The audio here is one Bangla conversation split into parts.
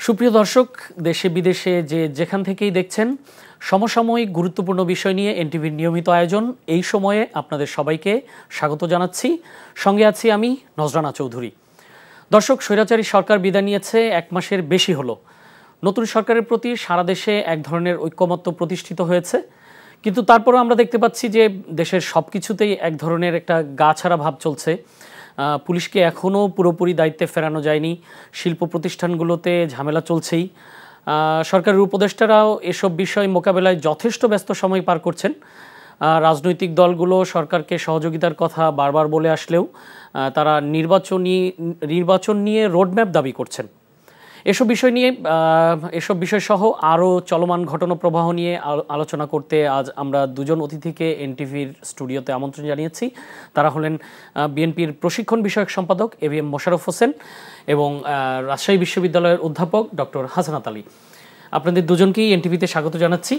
সুপ্রিয় দর্শক, দেশে বিদেশে যেখান থেকেই দেখছেন, সমসাময়িক গুরুত্বপূর্ণ বিষয় নিয়ে এনটিভির নিয়মিত আয়োজন এই সময়ে আপনাদের সবাইকে স্বাগত জানাচ্ছি। সঙ্গে আছি আমি নজরানা চৌধুরী। দর্শক, স্বৈরাচারী সরকার বিদায় নিয়েছে 1 মাসের বেশি হলো। নতুন সরকারের প্রতি সারা দেশে এক ধরনের ঐক্যমত্য প্রতিষ্ঠিত হয়েছে, কিন্তু তারপরেও আমরা দেখতে পাচ্ছি যে দেশের সব কিছুতেই এক ধরনের একটা গা ছাড়া ভাব চলছে। পুলিশকে এখনও পুরোপুরি দায়িত্বে ফেরানো যায়নি, শিল্প প্রতিষ্ঠানগুলোতে ঝামেলা চলছেই। সরকারের উপদেষ্টারাও এসব বিষয় মোকাবেলায় যথেষ্ট ব্যস্ত সময় পার করছেন। রাজনৈতিক দলগুলো সরকারকে সহযোগিতার কথা বারবার বলে আসলেও তারা নির্বাচন নিয়ে রোডম্যাপ দাবি করছেন। এসব বিষয় সহ আরও চলমান ঘটনা প্রবাহ নিয়ে আলোচনা করতে আজ আমরা দুজন অতিথিকে এনটিভির স্টুডিওতে আমন্ত্রণ জানিয়েছি। তারা হলেন বিএনপির প্রশিক্ষণ বিষয়ক সম্পাদক এভিএম মোশাররফ হোসেন এবং রাজশাহী বিশ্ববিদ্যালয়ের অধ্যাপক ডক্টর হাসানাত আলী। আপনাদের দুজনকেই এনটিভিতে স্বাগত জানাচ্ছি।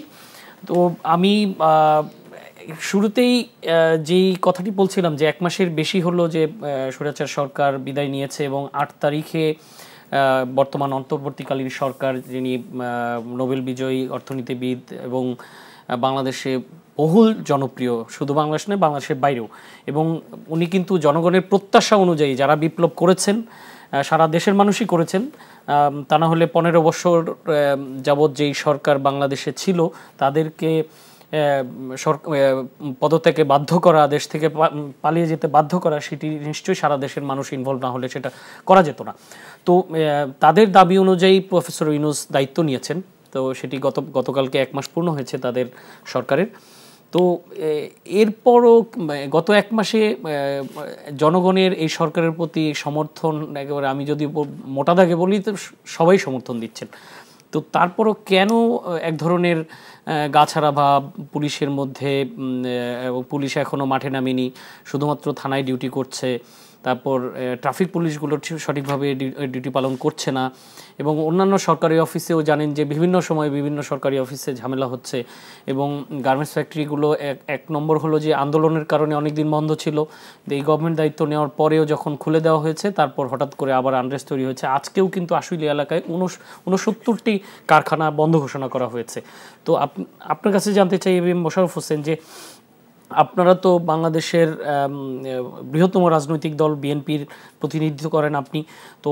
তো আমি শুরুতেই যেই কথাটি বলছিলাম যে 1 মাসের বেশি হলো যে স্বৈরাচার সরকার বিদায় নিয়েছে এবং 8 তারিখে বর্তমান অন্তর্বর্তীকালীন সরকার, যিনি নোবেল বিজয়ী অর্থনীতিবিদ এবং বাংলাদেশে বহুল জনপ্রিয়, শুধু বাংলাদেশ নয় বাংলাদেশের বাইরেও, এবং উনি কিন্তু জনগণের প্রত্যাশা অনুযায়ী যারা বিপ্লব করেছেন সারা দেশের মানুষই করেছেন, তা না হলে 15 বছর যাবৎ যেই সরকার বাংলাদেশে ছিল তাদেরকে পদত্যাগে বাধ্য করা, দেশ থেকে পালিয়ে যেতে বাধ্য করা, সেটি নিশ্চয়ই সারা দেশের মানুষ ইনভলভ না হলে সেটা করা যেত না। তো তাদের দাবি অনুযায়ী প্রফেসর ইউনূস দায়িত্ব নিয়েছেন। তো সেটি গতকালকে 1 মাস পূর্ণ হয়েছে তাদের সরকারের। তো এরপরও গত 1 মাসে জনগণের এই সরকারের প্রতি সমর্থন, একেবারে আমি যদি মোটা দাগে বলি তো সবাই সমর্থন দিচ্ছেন। তো তারপরও কেন এক ধরনের গাছাড়া ভাব পুলিশের মধ্যে? পুলিশ এখনও মাঠে নামেনি, শুধুমাত্র থানায় ডিউটি করছে। তারপর ট্রাফিক পুলিশগুলো সঠিকভাবে ডিউটি পালন করছে না, এবং অন্যান্য সরকারি অফিসেও জানেন যে বিভিন্ন সময় বিভিন্ন সরকারি অফিসে ঝামেলা হচ্ছে। এবং গার্মেন্টস ফ্যাক্টরিগুলো এক নম্বর হলো যে আন্দোলনের কারণে অনেক দিন বন্ধ ছিল, এই গভর্নমেন্ট দায়িত্ব নেওয়ার পরেও যখন খুলে দেওয়া হয়েছে তারপর হঠাৎ করে আবার আনরেস্ট তৈরি হয়েছে। আজকেও কিন্তু আশুলিয়া এলাকায় 69টি কারখানা বন্ধ ঘোষণা করা হয়েছে। তো আপনার কাছে জানতে চাই এভিএম মোশাররফ হোসেন, যে আপনারা তো বাংলাদেশের বৃহত্তম রাজনৈতিক দল বিএনপির প্রতিনিধিত্ব করেন আপনি, তো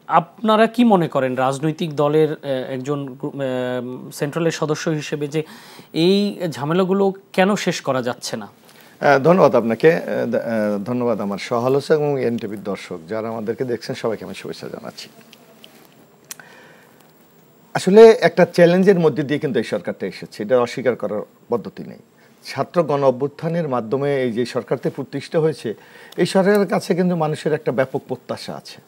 আপনারা কি মনে করেন রাজনৈতিক দলের একজন সেন্ট্রালের সদস্য হিসেবে যে এই ঝামেলাগুলো কেন শেষ করা যাচ্ছে না? ধন্যবাদ আপনাকে, ধন্যবাদ আমার সহ-আলোচক এবং এনটিভির দর্শক যারা আমাদেরকে দেখছেন, সবাইকে আমি শুভেচ্ছা জানাচ্ছি। আসলে একটা চ্যালেঞ্জের মধ্যে দিয়ে কিন্তু এই সরকারটা এসেছে, এটা অস্বীকার করার পদ্ধতি নেই। ছাত্র গণ অভ্যুত্থানের মাধ্যমে এই যে সরকারটি প্রতিষ্ঠিত হয়েছে, এই সরকারের কাছে কিন্তু মানুষের একটা ব্যাপক প্রত্যাশা আছে,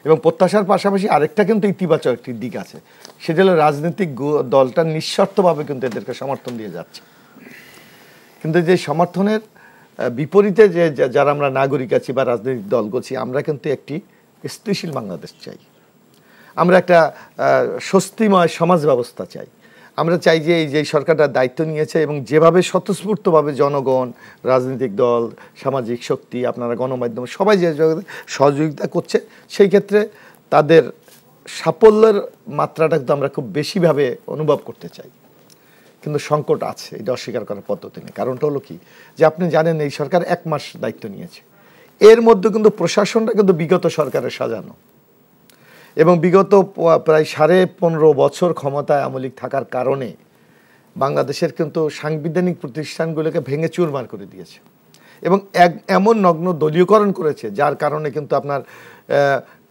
এবং প্রত্যাশার পাশাপাশি আরেকটা কিন্তু ইতিবাচক একটি দিক আছে, সেটা হলো রাজনৈতিক দলটা নিঃশর্তভাবে কিন্তু এদেরকে সমর্থন দিয়ে যাচ্ছে। কিন্তু যে সমর্থনের বিপরীতে যে যারা আমরা নাগরিক আছি বা রাজনৈতিক দল করছি, আমরা কিন্তু একটি স্থিতিশীল বাংলাদেশ চাই, আমরা একটা স্বস্তিময় সমাজ ব্যবস্থা চাই। আমরা চাই যে এই যে সরকারটা দায়িত্ব নিয়েছে এবং যেভাবে স্বতঃস্ফূর্তভাবে জনগণ, রাজনৈতিক দল, সামাজিক শক্তি, আপনারা গণমাধ্যম সবাই যে সহযোগিতা করছে, সেই ক্ষেত্রে তাদের সাফল্যের মাত্রাটা কিন্তু আমরা খুব বেশিভাবে অনুভব করতে চাই। কিন্তু সংকট আছে, এটা অস্বীকার করার পদ্ধতি নেই। কারণটা হলো কি, যে আপনি জানেন এই সরকার 1 মাস দায়িত্ব নিয়েছে, এর মধ্যে কিন্তু প্রশাসনটা কিন্তু বিগত সরকারের সাজানো, এবং বিগত প্রায় 15.5 বছর ক্ষমতায় আওয়ামী লীগ থাকার কারণে বাংলাদেশের কিন্তু সাংবিধানিক প্রতিষ্ঠানগুলোকে ভেঙে চুরমার করে দিয়েছে, এবং এমন নগ্ন দলীয়করণ করেছে, যার কারণে কিন্তু আপনার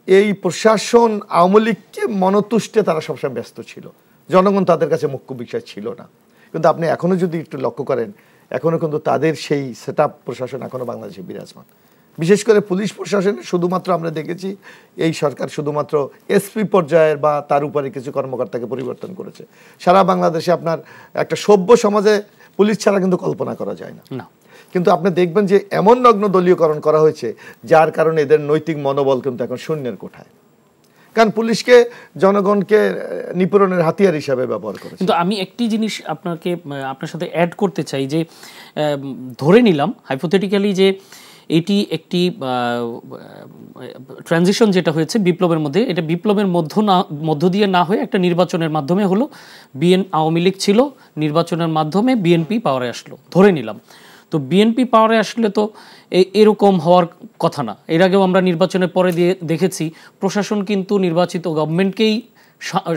এই প্রশাসন আওয়ামী লীগকে মনতুষ্টে তারা সবসময় ব্যস্ত ছিল, জনগণ তাদের কাছে মুখ্য বিষয় ছিল না। কিন্তু আপনি এখনও যদি একটু লক্ষ্য করেন, এখনও কিন্তু তাদের সেই সেটআপ প্রশাসন এখনও বাংলাদেশে বিরাজমান। বিশেষ করে পুলিশ প্রশাসনে শুধুমাত্র আমরা দেখেছি এই সরকার শুধুমাত্র এসপি পর্যায়ের বা তার উপরে কিছু কর্মকর্তাকে পরিবর্তন করেছে। সারা বাংলাদেশে আপনার একটা সভ্য সমাজে পুলিশ ছাড়া কিন্তু কল্পনা করা যায় না। কিন্তু আপনি দেখবেন যে এমন নগ্ন দলীয়করণ করা হয়েছে, যার কারণে এদের নৈতিক মনোবল কিন্তু এখন শূন্যের কোঠায়, কারণ পুলিশকে জনগণকে নিপীড়নের হাতিয়ার হিসাবে ব্যবহার করে। কিন্তু আমি একটি জিনিস আপনার সাথে অ্যাড করতে চাই, যে ধরে নিলাম হাইপোথেটিক্যালি যে এটি একটি ট্রানজিশন যেটা হয়েছে বিপ্লবের মধ্যে, এটা বিপ্লবের মধ্য দিয়ে না হয়ে একটা নির্বাচনের মাধ্যমে হলো। আওয়ামী লীগ ছিল, নির্বাচনের মাধ্যমে বিএনপি পাওয়ারে আসলো, ধরে নিলাম। তো বিএনপি পাওয়ারে আসলে তো এরকম হওয়ার কথা না। এর আগেও আমরা নির্বাচনের পরে দিয়ে দেখেছি প্রশাসন কিন্তু নির্বাচিত গভর্নমেন্টকেই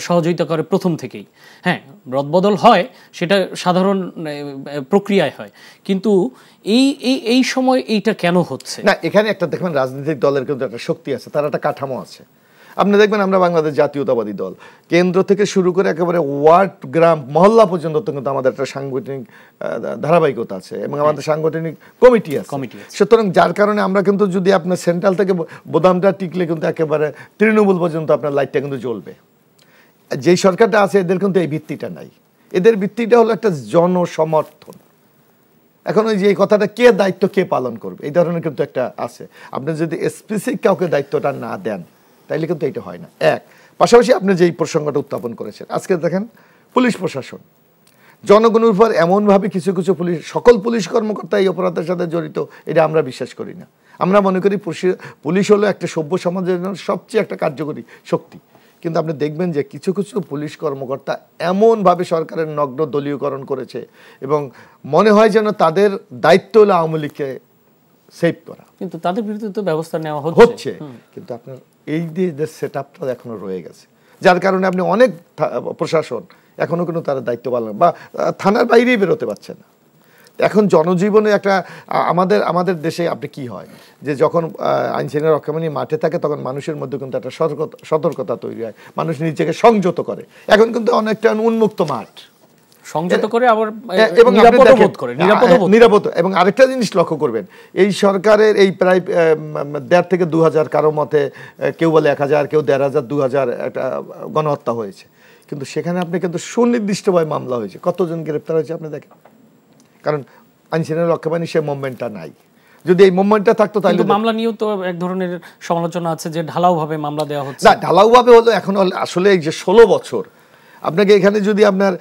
সহযোগিতা করে প্রথম থেকেই। হ্যাঁ, রদবদল হয়, সেটা সাধারণ প্রক্রিয়ায় হয়, কিন্তু এই সময় এইটা কেন হচ্ছে না? এখানে একটা দেখবেন রাজনৈতিক দলের কিন্তু একটা শক্তি আছে, তার একটা কাঠামো আছে। আপনি দেখবেন আমরা বাংলাদেশ জাতীয়তাবাদী দল কেন্দ্র থেকে শুরু করে একেবারে ওয়ার্ড, গ্রাম, মহল্লা পর্যন্ত কিন্তু আমাদের একটা সাংগঠনিক ধারাবাহিকতা আছে এবং আমাদের সাংগঠনিক কমিটি আছে। সুতরাং যার কারণে আমরা কিন্তু যদি আপনার সেন্ট্রাল থেকে বোদামটা টিকলে কিন্তু একেবারে তৃণমূল পর্যন্ত আপনার লাইটটা কিন্তু জ্বলবে। যেই সরকারটা আছে এদের কিন্তু এই ভিত্তিটা নাই। এদের ভিত্তিটা হলো একটা জনসমর্থন। এখন ওই যে এই কথাটা কে দায়িত্ব কে পালন করবে এই ধরনের কিন্তু একটা আছে। আপনি যদি স্পেসিফিক কাউকে দায়িত্বটা না দেন তাইলে কিন্তু এটা হয় না। এক, পাশাপাশি আপনি যেই প্রসঙ্গটা উত্থাপন করেছেন, আজকে দেখেন পুলিশ প্রশাসন জনগণের উপর এমনভাবে কিছু কিছু সকল পুলিশ কর্মকর্তা এই অপরাধের সাথে জড়িত, এটা আমরা বিশ্বাস করি না। আমরা মনে করি পুলিশ হলো একটা সভ্য সমাজের জন্য সবচেয়ে একটা কার্যকরী শক্তি। কিন্তু আপনি দেখবেন যে কিছু কিছু পুলিশ কর্মকর্তা এমনভাবে সরকারের নগ্ন দলীয়করণ করেছে এবং মনে হয় যেন তাদের দায়িত্ব হলো আওয়ামী লীগকে সেভ করা, কিন্তু তাদের বিরুদ্ধে তো ব্যবস্থা নেওয়া হচ্ছে। কিন্তু আপনার এই যে সেট আপটা এখনো রয়ে গেছে, যার কারণে আপনি অনেক প্রশাসন এখনো কিন্তু তারা দায়িত্ব পালন বা থানার বাইরেই বেরোতে পারছে না। এখন জনজীবনে একটা আমাদের দেশে আপনি কি হয় যে যখন আইনশৃঙ্খলা রক্ষাবাহিনী মাঠে থাকে তখন মানুষের মধ্যে কিন্তু একটা সতর্কতা তৈরি হয়, মানুষ নিজেকে সংযত করে। এখন কিন্তু অনেকটা উন্মুক্ত মাঠ, সংযত করে আবার এবং নিরাপদ। এবং আরেকটা জিনিস লক্ষ্য করবেন, এই সরকারের এই প্রায় ১,৫০০ থেকে ২,০০০, কারো মতে কেউ বলে ১,০০০, কেউ ১,৫০০, ২,০০০ একটা গণহত্যা হয়েছে। কিন্তু সেখানে আপনি কিন্তু সুনির্দিষ্টভাবে মামলা হয়েছে, কতজন গ্রেপ্তার হয়েছে আপনি দেখেন। কারণ আইনশৃঙ্খলা রক্ষাবাহিনী সে মুভমেন্টটা নাই। যদি এই মুভমেন্টটা থাকতো তাহলে মামলা নিয়েও তো এক ধরনের সমালোচনা আছে যে ঢালাওভাবে মামলা দেওয়া হচ্ছে। না, ঢালাওভাবে হলো এখন আসলে এই যে ১৬ বছর আপনাকে এখানে যদি আপনার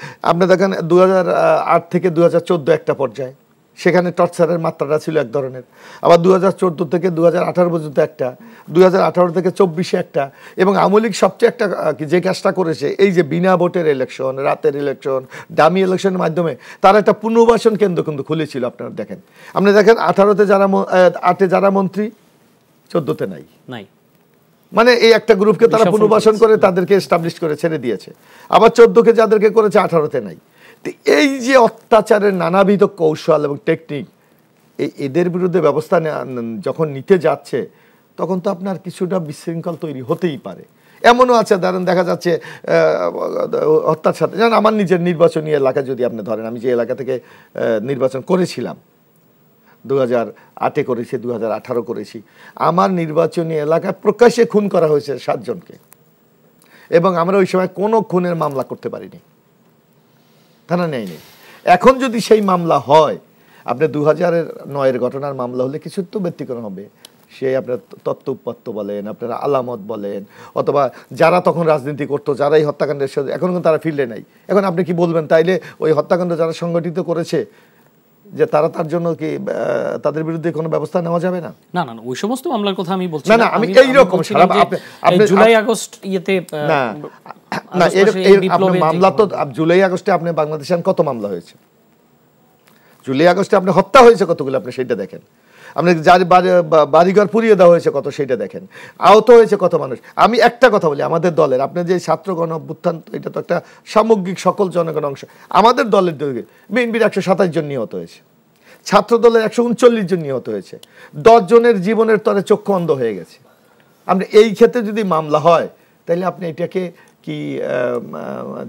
দেখেন ২০০৮ থেকে ২০১৪ একটা পর্যায়ে, সেখানে টর্চারের মাত্রাটা ছিল এক ধরনের। আবার ২০১৪ থেকে ২০১৮ পর্যন্ত একটা, ২০১৮ থেকে ২৪-এ একটা। এবং আওয়ামী লীগ সবচেয়ে একটা যে কাজটা করেছে, এই যে বিনা ভোটের ইলেকশন, রাতের ইলেকশন, ডামি ইলেকশনের মাধ্যমে তারা একটা পুনর্বাসন কেন্দ্র কিন্তু খুলেছিল। আপনারা দেখেন, আপনি দেখেন 18-তে যারা 8-এ যারা মন্ত্রী, 14-তে নাই। মানে এই একটা গ্রুপকে তারা পুনর্বাসন করে তাদেরকে এস্টাবলিশ করে ছেড়ে দিয়েছে। আবার 14-কে যাদেরকে করেছে 18-তে নাই। এই যে অত্যাচারের নানাবিধ কৌশল এবং টেকনিক, এদের বিরুদ্ধে ব্যবস্থা যখন নিতে যাচ্ছে তখন তো আপনার কিছুটা বিশৃঙ্খল তৈরি হতেই পারে। এমনও আছে ধরেন দেখা যাচ্ছে হত্যার সাথে, যেমন আমার নিজের নির্বাচনী এলাকা যদি আপনি ধরেন, আমি যে এলাকা থেকে নির্বাচন করেছিলাম, 2008-এ করেছি, 2018 করেছি, আমার নির্বাচনী এলাকায় প্রকাশ্যে খুন করা হয়েছে 7 জনকে, এবং আমরা ওই সময় কোনো খুনের মামলা করতে পারিনি, থানা নেয়নি। এখন যদি সেই মামলা হয়, আপনি 2009-এর ঘটনার মামলা হলে কিছু তো ব্যতিক্রম হবে। সে আপনার তত্ত্ব উপাত্ত বলেন, আপনারা আলামত বলেন, অথবা যারা তখন রাজনীতি করতো, যারা এই হত্যাকাণ্ডের সাথে, এখন কিন্তু তারা ফিল্ডে নাই। এখন আপনি কি বলবেন তাইলে ওই হত্যাকাণ্ড যারা সংগঠিত করেছে যে তার জন্য কি তাদের বিরুদ্ধে কোনো ব্যবস্থা নেওয়া যাবে না? না, ওই সমস্ত মামলার কথা আমি বলছি না, আমি এই রকম আপনি জুলাই আগস্ট ইয়েতে না, মামলা তো জুলাই আগস্টে আপনি বাংলাদেশে কত মামলা হয়েছে, জুলাই আগস্টে আপনি হত্যা হয়েছে কতগুলো, আপনি সেইটা দেখেন। আপনি যার বাড়িঘর পুড়িয়ে দেওয়া হয়েছে কত, সেইটা দেখেন। আহত হয়েছে কত মানুষ। আমি একটা কথা বলি, আমাদের দলের আপনি যে ছাত্র গণ অভ্যুত্থান, এটা তো একটা সামগ্রিক সকল জনগণ অংশ। আমাদের দলের দিকে বিএনপির 127 জন নিহত হয়েছে, ছাত্র দলের 139 জন নিহত হয়েছে, 10 জনের জীবনের তরে চক্ষু অন্ধ হয়ে গেছে। আপনি এই ক্ষেত্রে যদি মামলা হয় তাহলে আপনি এটাকে কি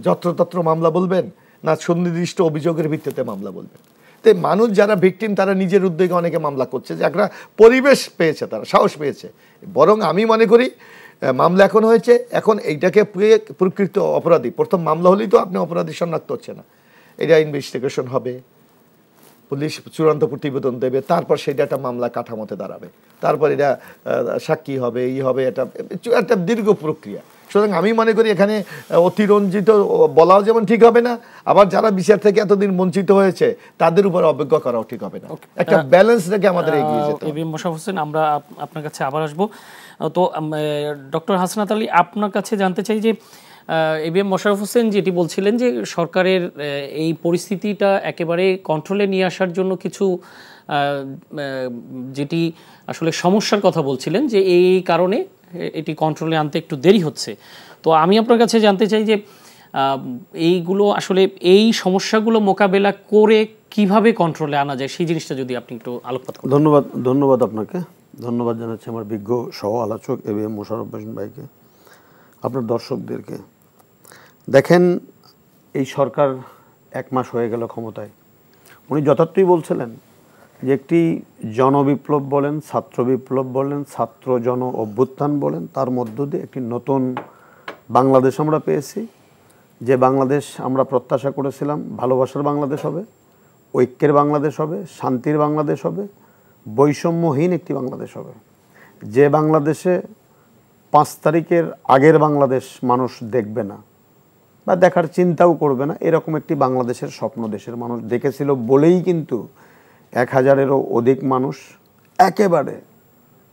যত্রতত্র মামলা বলবেন, না সুনির্দিষ্ট অভিযোগের ভিত্তিতে মামলা বলবেন? তাই মানুষ যারা ভিকটিম তারা নিজের উদ্যোগে অনেকে মামলা করছে, যে একটা পরিবেশ পেয়েছে, তারা সাহস পেয়েছে। বরং আমি মনে করি মামলা এখন হয়েছে, এখন এইটাকে প্রকৃত অপরাধী, প্রথম মামলা হলেই তো আপনি অপরাধী শনাক্ত হচ্ছে না, এটা ইনভেস্টিগেশন হবে, পুলিশ চূড়ান্ত প্রতিবেদন দেবে, তারপর সেটা একটা মামলা কাঠামোতে দাঁড়াবে, তারপর এটা সাক্ষী হবে, হবে, এটা একটা দীর্ঘ প্রক্রিয়া। সুতরাং আমি মনে করি এখানে অতিরঞ্জিত বলাও যেমন ঠিক হবে না, আবার যারা বিচার থেকে এতদিন বঞ্চিত হয়েছে তাদের উপর অবজ্ঞা করাও ঠিক হবে না। একটা ব্যালেন্স রেখে আমাদের এগিয়ে যেতে হবে। মোশাররফ হোসেন, আমরা আপনার কাছে আবার আসবো। তো ডক্টর হাসনাত আলী, আপনার কাছে জানতে চাই যে এবিএম মোশাররফ হোসেন যেটি বলছিলেন যে সরকারের এই পরিস্থিতিটা একেবারে কন্ট্রোলে নিয়ে আসার জন্য কিছু যেটি আসলে সমস্যার কথা বলছিলেন, যে এই কারণে এটি কন্ট্রোলে আনতে একটু দেরি হচ্ছে। তো আমি আপনার কাছে জানতে চাই যে এইগুলো আসলে এই সমস্যাগুলো মোকাবেলা করে কিভাবে কন্ট্রোলে আনা যায়, সেই জিনিসটা যদি আপনি একটু আলোকপাত করেন। ধন্যবাদ আপনাকে, ধন্যবাদ জানাচ্ছি আমার বিজ্ঞ সহ আলোচক এবিএম মোশাররফ হোসেন ভাইকে, আপনার দর্শকদেরকে। দেখেন, এই সরকার 1 মাস হয়ে গেল ক্ষমতায়। উনি যথার্থই বলছিলেন যে একটি জনবিপ্লব বলেন, ছাত্র বিপ্লব বলেন, ছাত্র জন অভ্যুত্থান বলেন, তার মধ্য দিয়ে একটি নতুন বাংলাদেশ আমরা পেয়েছি। যে বাংলাদেশ আমরা প্রত্যাশা করেছিলাম, ভালোবাসার বাংলাদেশ হবে, ঐক্যের বাংলাদেশ হবে, শান্তির বাংলাদেশ হবে, বৈষম্যহীন একটি বাংলাদেশ হবে। যে বাংলাদেশে 5 তারিখের আগের বাংলাদেশ মানুষ দেখবে না বা দেখার চিন্তাও করবে না, এরকম একটি বাংলাদেশের স্বপ্ন দেশের মানুষ দেখেছিল বলেই কিন্তু 1000-এরও অধিক মানুষ একেবারে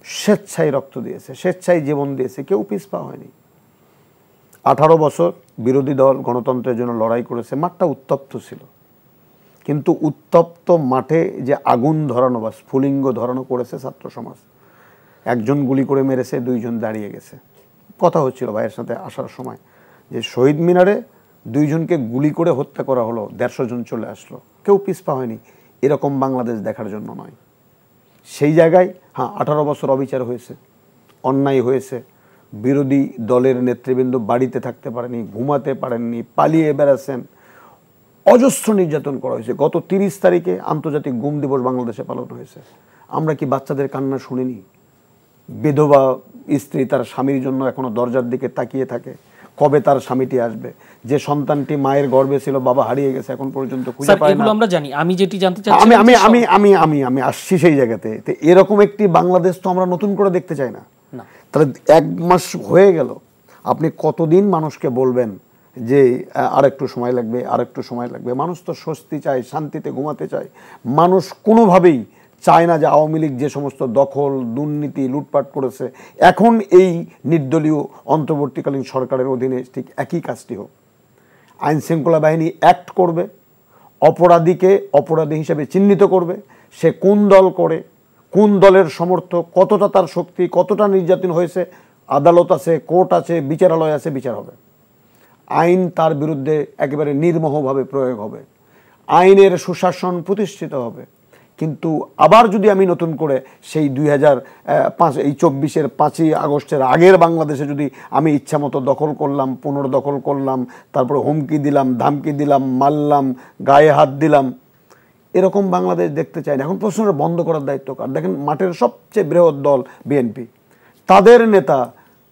স্বেচ্ছায় রক্ত দিয়েছে, স্বেচ্ছায় জীবন দিয়েছে, কেউ পিছপা হয়নি। 18 বছর বিরোধী দল গণতন্ত্রের জন্য লড়াই করেছে, মাঠটা উত্তপ্ত ছিল, কিন্তু উত্তপ্ত মাঠে যে আগুন ধরানো বা স্ফুলিঙ্গ ধরানো করেছে ছাত্র সমাজ। 1জন গুলি করে মেরেছে, 2জন দাঁড়িয়ে গেছে। কথা হচ্ছিল ভাইয়ের সাথে আসার সময় যে শহীদ মিনারে 2জনকে গুলি করে হত্যা করা হলো, 150 জন চলে আসলো, কেউ পিছপা হয়নি। এরকম বাংলাদেশ দেখার জন্য নয়। সেই জায়গায় 18 বছর অবিচার হয়েছে, অন্যায় হয়েছে, বিরোধী দলের নেতৃবৃন্দ বাড়িতে থাকতে পারেনি, ঘুমাতে পারেননি, পালিয়ে বেড়াচ্ছেন, অজস্র নির্যাতন করা হয়েছে। গত 30 তারিখে আন্তর্জাতিক গুম দিবস বাংলাদেশে পালন হয়েছে। আমরা কি বাচ্চাদের কান্না শুনিনি? বিধবা স্ত্রী তার স্বামীর জন্য এখনো দরজার দিকে তাকিয়ে থাকে, কবে তার স্বামীটি আসবে। যে সন্তানটি মায়ের গর্ভে ছিল, বাবা হারিয়ে গেছে, এখন পর্যন্ত খুঁজে পায় না। আমরা জানি। আমি যেটি জানতে চাচ্ছি, আমি আসছি সেই জায়গাতে। তো এরকম একটি বাংলাদেশ তো আমরা নতুন করে দেখতে চাই না। তাহলে 1 মাস হয়ে গেল, আপনি কতদিন মানুষকে বলবেন যে আরেকটু সময় লাগবে, আরেকটু সময় লাগবে? মানুষ তো স্বস্তি চায়, শান্তিতে ঘুমাতে চায়। মানুষ কোনোভাবেই চায় না যে আওয়ামী লীগ যে সমস্ত দখল, দুর্নীতি, লুটপাট করেছে, এখন এই নির্দলীয় অন্তর্বর্তীকালীন সরকারের অধীনে ঠিক একই কাজটি হোক। আইন শৃঙ্খলা বাহিনী অ্যাক্ট করবে, অপরাধীকে অপরাধী হিসেবে চিহ্নিত করবে, সে কোন দল করে, কোন দলের সমর্থক, কতটা তার শক্তি, কতটা নির্যাতন হয়েছে, আদালত আছে, কোর্ট আছে, বিচারালয় আছে, বিচার হবে। আইন তার বিরুদ্ধে একেবারে নির্মোহভাবে প্রয়োগ হবে, আইনের সুশাসন প্রতিষ্ঠিত হবে। কিন্তু আবার যদি আমি নতুন করে সেই 2024-এর 5ই আগস্টের আগের বাংলাদেশে যদি আমি ইচ্ছা মতো দখল করলাম, পুনর্দখল করলাম, তারপরে হুমকি দিলাম, ধামকি দিলাম, মারলাম, গায়ে হাত দিলাম, এরকম বাংলাদেশ দেখতে চাই না। এখন প্রশ্নটা বন্ধ করার দায়িত্ব কার? দেখেন, মাঠের সবচেয়ে বৃহৎ দল বিএনপি,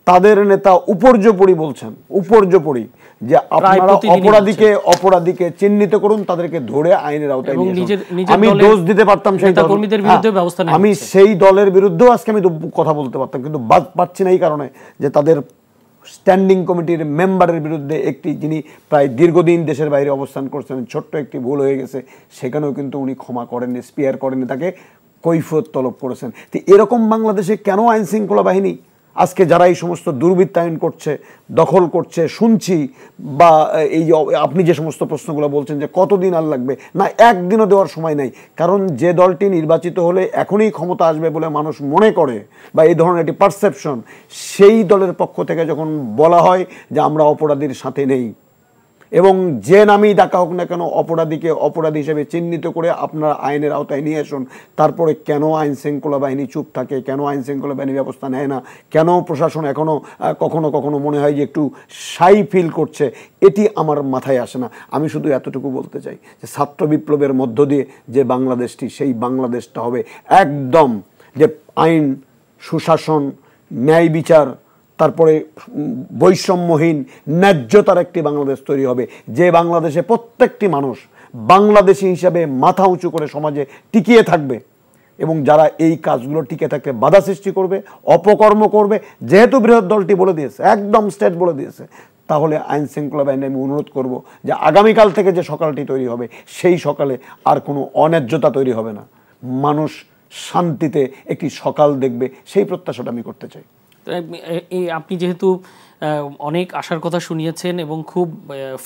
তাদের নেতা উপর্যুপরি বলছেন, উপর্যুপরি যে আপনারা অপরাধীকে চিহ্নিত করুন, তাদেরকে ধরে আইনের আওতায় নিয়ে আসুন। আমি দোষ দিতে পারতাম সেই কর্মীদের বিরুদ্ধে, আমি সেই দলের বিরুদ্ধেও আজকে আমি কথা বলতে পারতাম, কিন্তু বাদ পাচ্ছি না এই কারণে যে তাদের স্ট্যান্ডিং কমিটির মেম্বারের বিরুদ্ধে একটি, যিনি প্রায় দীর্ঘদিন দেশের বাইরে অবস্থান করছেন, ছোট্ট একটি ভুল হয়ে গেছে, সেখানেও কিন্তু উনি ক্ষমা করেননি, স্পিয়ার করেননি, তাকে কৈফিয়ত তলব করেছেন। তো এরকম বাংলাদেশে কেন আইন শৃঙ্খলা বাহিনী আজকে যারা এই সমস্ত দুর্বৃত্তায়ন করছে, দখল করছে, শুনছি, বা এই আপনি যে সমস্ত প্রশ্নগুলো বলছেন যে কতদিন আর লাগবে, না একদিনও দেওয়ার সময় নাই। কারণ যে দলটি নির্বাচিত হলে এখনই ক্ষমতা আসবে বলে মানুষ মনে করে, বা এই ধরনের একটি পারসেপশন, সেই দলের পক্ষ থেকে যখন বলা হয় যে আমরা অপরাধীর সাথে নেই, এবং যে নামেই ডাকা হোক না কেন, অপরাধীকে অপরাধী হিসেবে চিহ্নিত করে আপনারা আইনের আওতায় নিয়ে আসুন, তারপরে কেন আইন শৃঙ্খলা বাহিনী চুপ থাকে, কেন আইন শৃঙ্খলা বাহিনী ব্যবস্থা নেয় না, কেন প্রশাসন এখনও কখনো কখনো মনে হয় যে একটু শাই ফিল করছে, এটি আমার মাথায় আসে না। আমি শুধু এতটুকু বলতে চাই যে ছাত্র বিপ্লবের মধ্য দিয়ে যে বাংলাদেশটি, সেই বাংলাদেশটা হবে একদম যে আইন, সুশাসন, ন্যায় বিচার, তারপরে বৈষম্যহীন ন্যায্যতার একটি বাংলাদেশ তৈরি হবে, যে বাংলাদেশে প্রত্যেকটি মানুষ বাংলাদেশী হিসাবে মাথা উঁচু করে সমাজে টিকিয়ে থাকবে। এবং যারা এই কাজগুলো টিকে থাকতে বাধা সৃষ্টি করবে, অপকর্ম করবে, যেহেতু বৃহৎ দলটি বলে দিয়েছে, একদম স্টেট বলে দিয়েছে, তাহলে আইন শৃঙ্খলা বাহিনী আমি অনুরোধ করব যে আগামীকাল থেকে যে সকালটি তৈরি হবে সেই সকালে আর কোনো অন্যায্যতা তৈরি হবে না, মানুষ শান্তিতে একটি সকাল দেখবে, সেই প্রত্যাশাটা আমি করতে চাই। আপনি যেহেতু অনেক আশার কথা শুনিয়েছেন এবং খুব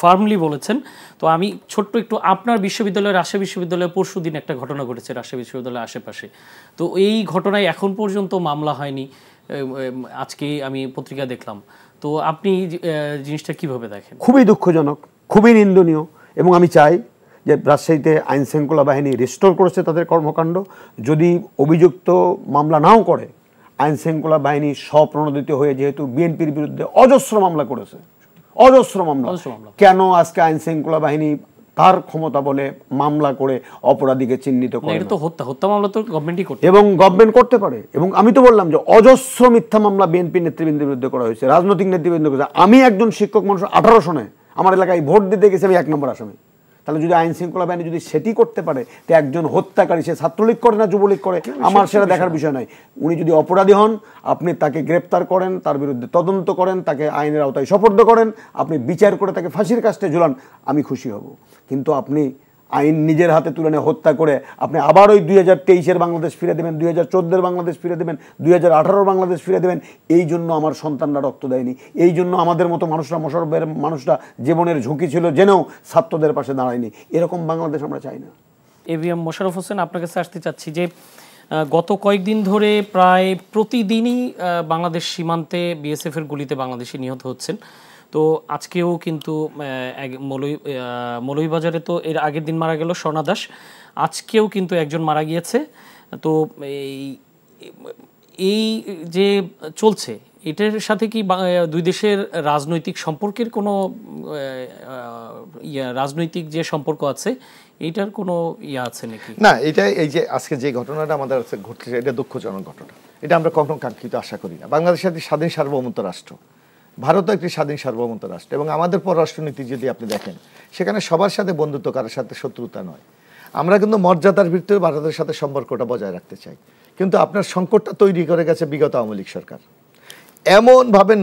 ফার্মলি বলেছেন, তো আমি ছোট্ট একটু আপনার বিশ্ববিদ্যালয়, রাজশাহী বিশ্ববিদ্যালয়ে পরশু দিন একটা ঘটনা ঘটেছে রাজশাহী বিশ্ববিদ্যালয়ের আশেপাশে, তো এই ঘটনায় এখন পর্যন্ত মামলা হয়নি, আজকে আমি পত্রিকা দেখলাম, তো আপনি জিনিসটা কিভাবে দেখেন? খুবই দুঃখজনক, খুবই নিন্দনীয়, এবং আমি চাই যে রাজশাহীতে আইন শৃঙ্খলা বাহিনী রিস্টোর করেছে তাদের কর্মকাণ্ড, যদি অভিযুক্ত মামলা নাও করে, আইন শৃঙ্খলা বাহিনী স্বপ্রণোদিত হয়ে যেহেতু বিএনপির বিরুদ্ধে অজস্র মামলা করেছে, অজস্র মামলা, কেন আজকে আইন শৃঙ্খলা বাহিনী তার ক্ষমতা বলে মামলা করে অপরাধীকে চিহ্নিত করে? এটা তো হত্যা মামলা তো গভর্নমেন্টই করতে, এবং গভর্নমেন্ট করতে পারে। এবং আমি তো বললাম যে অজস্র মিথ্যা মামলা বিএনপি নেতৃবৃন্দের বিরুদ্ধে করা হয়েছে, রাজনৈতিক নেতৃবৃন্দ করেছে। আমি একজন শিক্ষক মানুষ, 18 সনে আমার এলাকায় ভোট দিতে গেছি, আমি 1 নম্বর আসামি। তাহলে যদি আইন শৃঙ্খলা বাহিনী যদি সেটি করতে পারে, তো একজন হত্যাকারী, সে ছাত্রলীগ করে না যুবলীগ করে, আমার সেটা দেখার বিষয় নয়। উনি যদি অপরাধী হন, আপনি তাকে গ্রেপ্তার করেন, তার বিরুদ্ধে তদন্ত করেন, তাকে আইনের আওতায় সোপর্দ করেন, আপনি বিচার করে তাকে ফাঁসির কাস্টে ঝুলান, আমি খুশি হব। কিন্তু আপনি আইন নিজের হাতে তুলে নিয়ে হত্যা করে আপনি আবার ওই 2023-এর বাংলাদেশ ফিরে দেবেন, 2014-এর বাংলাদেশ ফিরে দেবেন, 2018-র বাংলাদেশ ফিরে দেবেন। এই জন্য আমার সন্তানরা রক্ত দেয়নি, এই জন্য আমাদের মতো মানুষরা, মোশাররফের মানুষরা জীবনের ঝুঁকি ছিল জেনেও ছাত্রদের পাশে দাঁড়ায়নি। এরকম বাংলাদেশ আমরা চাই না। এবিএম মোশাররফ হোসেন, আপনার কাছে আসতে চাচ্ছি যে গত কয়েকদিন ধরে প্রায় প্রতিদিনই বাংলাদেশ সীমান্তে বিএসএফের গুলিতে বাংলাদেশি নিহত হচ্ছেন। তো আজকেও কিন্তু মৌলভীবাজারে তো এর আগের দিন মারা গেল স্বর্ণা দাস, আজকেও কিন্তু একজন মারা গিয়েছে। তো এই যে চলছে, এটার সাথে কি দুই দেশের রাজনৈতিক সম্পর্কের কোনো রাজনৈতিক যে সম্পর্ক আছে এইটার কোনো আছে নাকি? না, এটা এই যে আজকে যে ঘটনাটা আমাদের কাছে ঘটছে, এটা দুঃখজনক ঘটনা। এটা আমরা কখনো কাঙ্ক্ষিত আশা করি না। বাংলাদেশ একটি স্বাধীন সার্বভৌমত্ব রাষ্ট্র, ভারতও একটি স্বাধীন সার্বভৌমত্ব রাষ্ট্র, এবং আমাদের পররাষ্ট্রনীতি যদি আপনি দেখেন, সেখানে সবার সাথে বন্ধুত্ব, কারোর সাথে শত্রুতা নয়। আমরা কিন্তু মর্যাদার ভিত্তিতে ভারতের সাথে সম্পর্কটা বজায় রাখতে চাই। কিন্তু আপনার সংকটটা তৈরি করে গেছে বিগত আওয়ামী লীগ সরকার। এমনভাবে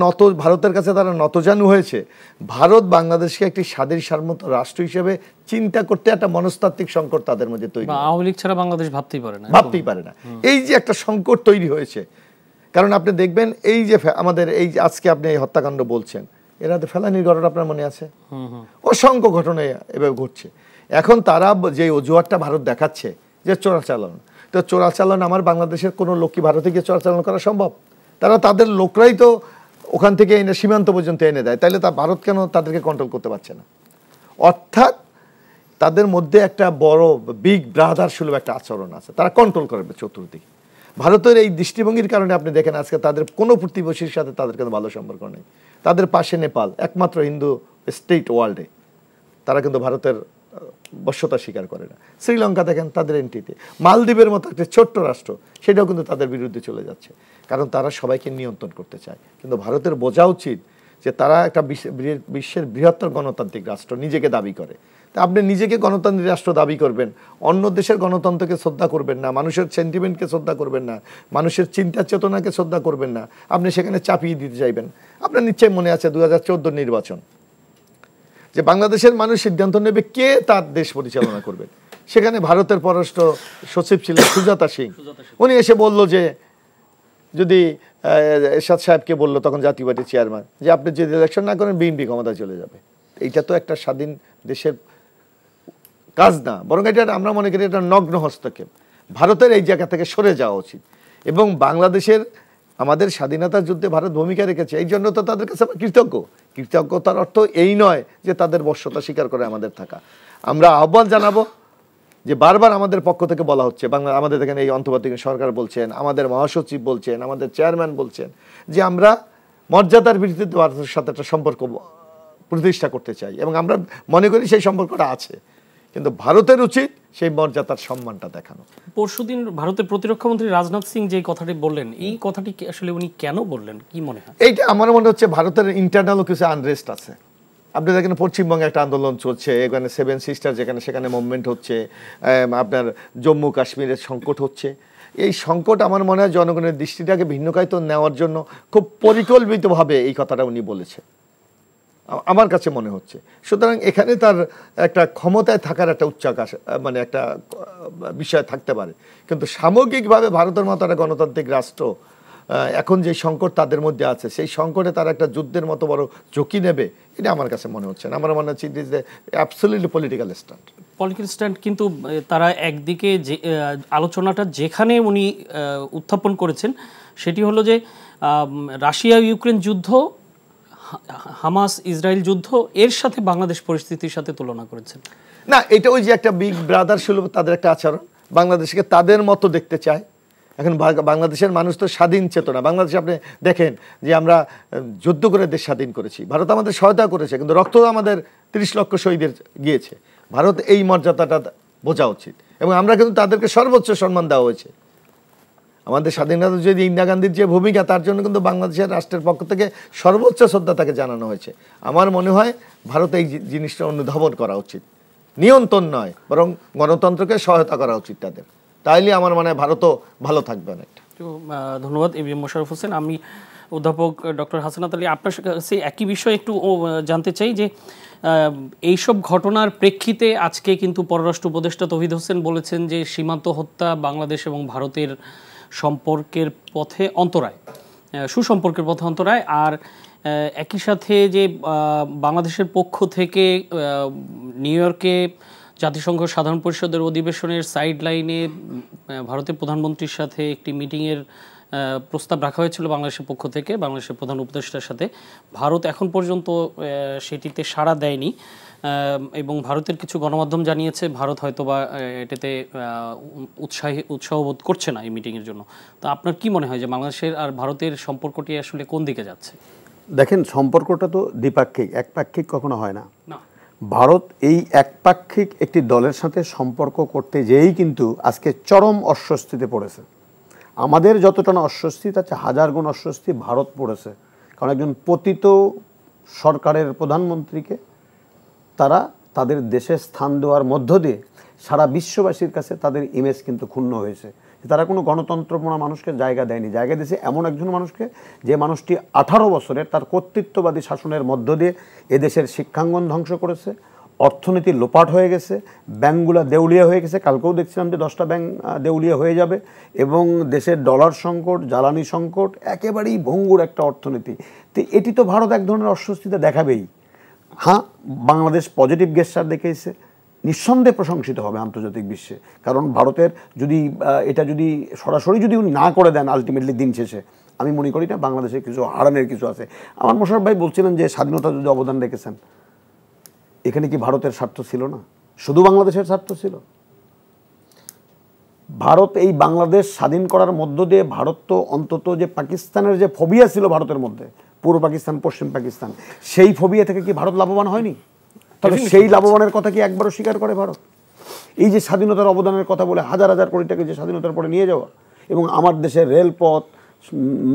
ভারতের কাছে তারা নতজানু হয়েছে, ভারত বাংলাদেশকে একটি স্বাধীন সার্বভৌমত্ব রাষ্ট্র হিসেবে চিন্তা করতে একটা মনস্তাত্ত্বিক সংকট তাদের মধ্যে তৈরি। আওয়ামী লীগ ছাড়া বাংলাদেশ ভাবতেই পারে না। এই যে একটা সংকট তৈরি হয়েছে, কারণ আপনি দেখবেন এই যে আমাদের এই যে আজকে আপনি এই হত্যাকাণ্ড বলছেন, এরা তো ফেলানির ঘটনা আপনার মনে আছে, অসংখ্য ঘটনা এভাবে ঘটছে। এখন তারা যে অজুহাতটা ভারত দেখাচ্ছে যে চোরাচালান, তো চোরাচালান আমার বাংলাদেশের কোনো লোক কি ভারতে গিয়ে চোরাচালান করা সম্ভব? তারা তাদের লোকরাই তো ওখান থেকে এনে সীমান্ত পর্যন্ত এনে দেয়, তাইলে তা ভারত কেন তাদেরকে কন্ট্রোল করতে পারছে না? অর্থাৎ তাদের মধ্যে একটা বড় বিগ ব্রাদার সুলভ একটা আচরণ আছে, তারা কন্ট্রোল করবে চতুর্দিকে। ভারতের এই দৃষ্টিভঙ্গির কারণে আপনি দেখেন আজকে তাদের কোনো প্রতিবেশীর সাথে তাদের কিন্তু ভালো সম্পর্ক নেই। তাদের পাশে নেপাল, একমাত্র হিন্দু স্টেট ওয়ার্ল্ডে, তারা কিন্তু ভারতের বশ্যতা স্বীকার করে না। শ্রীলঙ্কা দেখেন তাদের এন্টিটি, মালদ্বীপের মতো একটা ছোট্ট রাষ্ট্র, সেটাও কিন্তু তাদের বিরুদ্ধে চলে যাচ্ছে, কারণ তারা সবাইকে নিয়ন্ত্রণ করতে চায়। কিন্তু ভারতের বোঝা উচিত যে তারা একটা বিশ্বের বৃহত্তর গণতান্ত্রিক রাষ্ট্র নিজেকে দাবি করে। তা আপনি নিজেকে গণতান্ত্রিক রাষ্ট্র দাবি করবেন, অন্য দেশের গণতন্ত্রকে শ্রদ্ধা করবেন না, মানুষের সেন্টিমেন্টকে শ্রদ্ধা করবেন না, মানুষের চিন্তা চেতনাকে শ্রদ্ধা করবেন না, আপনি সেখানে চাপিয়ে দিতে চাইবেন। আপনার নিশ্চয়ই মনে আছে 2014 নির্বাচন, যে বাংলাদেশের মানুষ সিদ্ধান্ত নেবে কে তার দেশ পরিচালনা করবে। সেখানে ভারতের পররাষ্ট্র সচিব ছিলেন সুজাতা সিং, উনি এসে বলল যে, যদি এরশাদ সাহেবকে বললো তখন জাতীয় পার্টির চেয়ারম্যান, যে আপনি যদি ইলেকশন না করেন বিএনপি ক্ষমতায় চলে যাবে। এইটা তো একটা স্বাধীন দেশের কাজ না, বরং এটা আমরা মনে করি এটা নগ্ন হস্তক্ষেপ। ভারতের এই জায়গা থেকে সরে যাওয়া উচিত। এবং বাংলাদেশের আমাদের স্বাধীনতার যুদ্ধে ভারত ভূমিকা রেখেছে, এই জন্য তো তাদের কাছে আমরা কৃতজ্ঞ। কৃতজ্ঞতার অর্থ এই নয় যে তাদের বশ্যতা স্বীকার করে আমাদের থাকা। আমরা আহ্বান জানাবো যে বারবার আমাদের পক্ষ থেকে বলা হচ্ছে, আমাদের এখানে এই অন্তর্বর্তীকালীন সরকার বলছেন, আমাদের মহাসচিব বলছেন, আমাদের চেয়ারম্যান বলছেন যে আমরা মর্যাদার ভিত্তিতে ভারতের সাথে একটা সম্পর্ক প্রতিষ্ঠা করতে চাই, এবং আমরা মনে করি সেই সম্পর্কটা আছে, কিন্তু ভারতের উচিত সেই মর্যাদার সম্মানটা দেখানো। পরশুদিন ভারতের প্রতিরক্ষা মন্ত্রী রাজনাথ সিং যে কথাটি বললেন, এই কথাটি আসলে উনি কেন বললেন, কি মনে হয়? এইটা আমার মনে হচ্ছে ভারতের ইন্টারনাল কিছু আনরেস্ট আছে। আপনি দেখেন পশ্চিমবঙ্গে একটা আন্দোলন চলছে, এখানে 7 সিস্টার যেখানে সেখানে মুভমেন্ট হচ্ছে, আপনার জম্মু কাশ্মীরের সংকট হচ্ছে। এই সংকট আমার মনে হয় জনগণের দৃষ্টিটাকে ভিন্নকায়িত নেওয়ার জন্য খুব পরিকল্পিতভাবে এই কথাটা উনি বলেছে আমার কাছে মনে হচ্ছে। সুতরাং এখানে তার একটা ক্ষমতায় থাকার একটা উচ্চাকাশ মানে একটা বিষয় থাকতে পারে, কিন্তু সামগ্রিকভাবে ভারতের মতো একটা গণতান্ত্রিক রাষ্ট্র এখন যে সংকট তাদের মধ্যে আছে সেই সংকটে তারা একটা যুদ্ধের মতো বড় ঝুঁকি নেবে এটা আমার কাছে মনে হচ্ছে না। আমার মনে হচ্ছে it is absolutely political stand. Political stand, কিন্তু তারা একদিকে যে আলোচনাটা যেখানে উনি উত্থাপন করেছেন সেটি হলো যে রাশিয়া ইউক্রেন যুদ্ধ, হামাস ইসরায়েল যুদ্ধ এর সাথে বাংলাদেশ পরিস্থিতির সাথে তুলনা করেছেন। না, এটা ওই যে একটা বিগ ব্রাদার সুলভ তাদের একটা আচরণ, বাংলাদেশকে তাদের মতো দেখতে চায়। এখন বাংলাদেশের মানুষ তো স্বাধীন চেতনা। বাংলাদেশে আপনি দেখেন যে আমরা যুদ্ধ করে দেশ স্বাধীন করেছি, ভারত আমাদের সহায়তা করেছে, কিন্তু রক্ত আমাদের 30 লক্ষ শহীদের গিয়েছে। ভারত এই মর্যাদাটা বোঝা উচিত, এবং আমরা কিন্তু তাদেরকে সর্বোচ্চ সম্মান দেওয়া হয়েছে। আমাদের স্বাধীনতা যদি ইন্দিরা গান্ধীর যে ভূমিকা, তার জন্য কিন্তু বাংলাদেশের রাষ্ট্রের পক্ষ থেকে সর্বোচ্চ শ্রদ্ধা তাকে জানানো হয়েছে। আমার মনে হয় ভারত এই জিনিসটা অনুধাবন করা উচিত, নিয়ন্ত্রণ নয় বরং গণতন্ত্রকে সহায়তা করা উচিত তাদের। তাইলে আমার মনে হয় ভারতও ভালো থাকবে অনেকটা। ধন্যবাদ এবিএম মোশাররফ হোসেন। আমি অধ্যাপক ডক্টর হাসনাত আলী আপনার কাছে একই বিষয় একটু জানতে চাই যে এইসব ঘটনার প্রেক্ষিতে আজকে কিন্তু পররাষ্ট্র উপদেষ্টা তৌহিদ হোসেন বলেছেন যে সীমান্ত হত্যা বাংলাদেশ এবং ভারতের সম্পর্কের পথে অন্তরায়, সুসম্পর্কের পথে অন্তরায়। আর একই সাথে যে বাংলাদেশের পক্ষ থেকে নিউ ইয়র্কে জাতিসংঘ সাধারণ পরিষদের অধিবেশনের সাইড লাইনে ভারতের প্রধানমন্ত্রীর সাথে একটি মিটিংয়ের প্রস্তাব রাখা হয়েছিল বাংলাদেশের পক্ষ থেকে, বাংলাদেশের প্রধান উপদেষ্টার সাথে। ভারত এখন পর্যন্ত সেটিতে সাড়া দেয়নি, এবং ভারতের কিছু গণমাধ্যম জানিয়েছে ভারত হয়তোবা এটাতে উৎসাহ বোধ করছে না এই মিটিংয়ের জন্য। তো আপনার কি মনে হয় যে বাংলাদেশের আর ভারতের সম্পর্কটি আসলে কোন দিকে যাচ্ছে? দেখেন, সম্পর্কটা তো দ্বিপাক্ষিক, একপাক্ষিক কখনো হয় না। ভারত এই একপাক্ষিক একটি দলের সাথে সম্পর্ক করতে যেয়েই কিন্তু আজকে চরম অস্বস্তিতে পড়েছে। আমাদের যতটা না অস্বস্তি তার চেয়ে 1000 গুণ অস্বস্তি ভারত পড়েছে। কারণ একজন পতিত সরকারের প্রধানমন্ত্রীকে তারা তাদের দেশে স্থান দেওয়ার মধ্য দিয়ে সারা বিশ্ববাসীর কাছে তাদের ইমেজ কিন্তু ক্ষুণ্ণ হয়েছে। তারা কোনো গণতন্ত্রপূর্ণ মানুষকে জায়গা দেয়নি, জায়গা দিয়েছে এমন একজন মানুষকে যে মানুষটি 18 বছরের তার কর্তৃত্ববাদী শাসনের মধ্য দিয়ে এদেশের শিক্ষাঙ্গন ধ্বংস করেছে, অর্থনীতি লোপাট হয়ে গেছে, ব্যাংকগুলো দেউলিয়া হয়ে গেছে। কালকেও দেখছিলাম যে 10টা ব্যাংক দেউলিয়া হয়ে যাবে, এবং দেশের ডলার সংকট, জ্বালানি সংকট, একেবারেই ভঙ্গুর একটা অর্থনীতি। তো এটি তো ভারত এক ধরনের অস্বস্তিতে দেখাবেই। হ্যাঁ, বাংলাদেশ পজিটিভ গেস্টার দেখিয়েছে, নিঃসন্দেহে প্রশংসিত হবে আন্তর্জাতিক বিশ্বে। কারণ ভারতের যদি এটা যদি সরাসরি যদি উনি না করে দেন আলটিমেটলি দিন শেষে, আমি মনে করি না বাংলাদেশে কিছু হারানোর কিছু আছে। আমার মোশাররফ ভাই বলছিলেন যে স্বাধীনতা যদি অবদান রেখেছেন, এখানে কি ভারতের স্বার্থ ছিল না? শুধু বাংলাদেশের স্বার্থ ছিল? ভারত এই বাংলাদেশ স্বাধীন করার মধ্য দিয়ে ভারত তো অন্তত যে পাকিস্তানের যে ফোবিয়া ছিল ভারতের মধ্যে, পূর্ব পাকিস্তান পশ্চিম পাকিস্তান, সেই ফোবিয়া থেকে কি ভারত লাভবান হয়নি? তাহলে সেই লাভবানের কথা কি একবারও স্বীকার করে ভারত? এই যে স্বাধীনতার অবদানের কথা বলে হাজার হাজার কোটি টাকা যে স্বাধীনতার পরে নিয়ে যাওয়া, এবং আমার দেশের রেলপথ,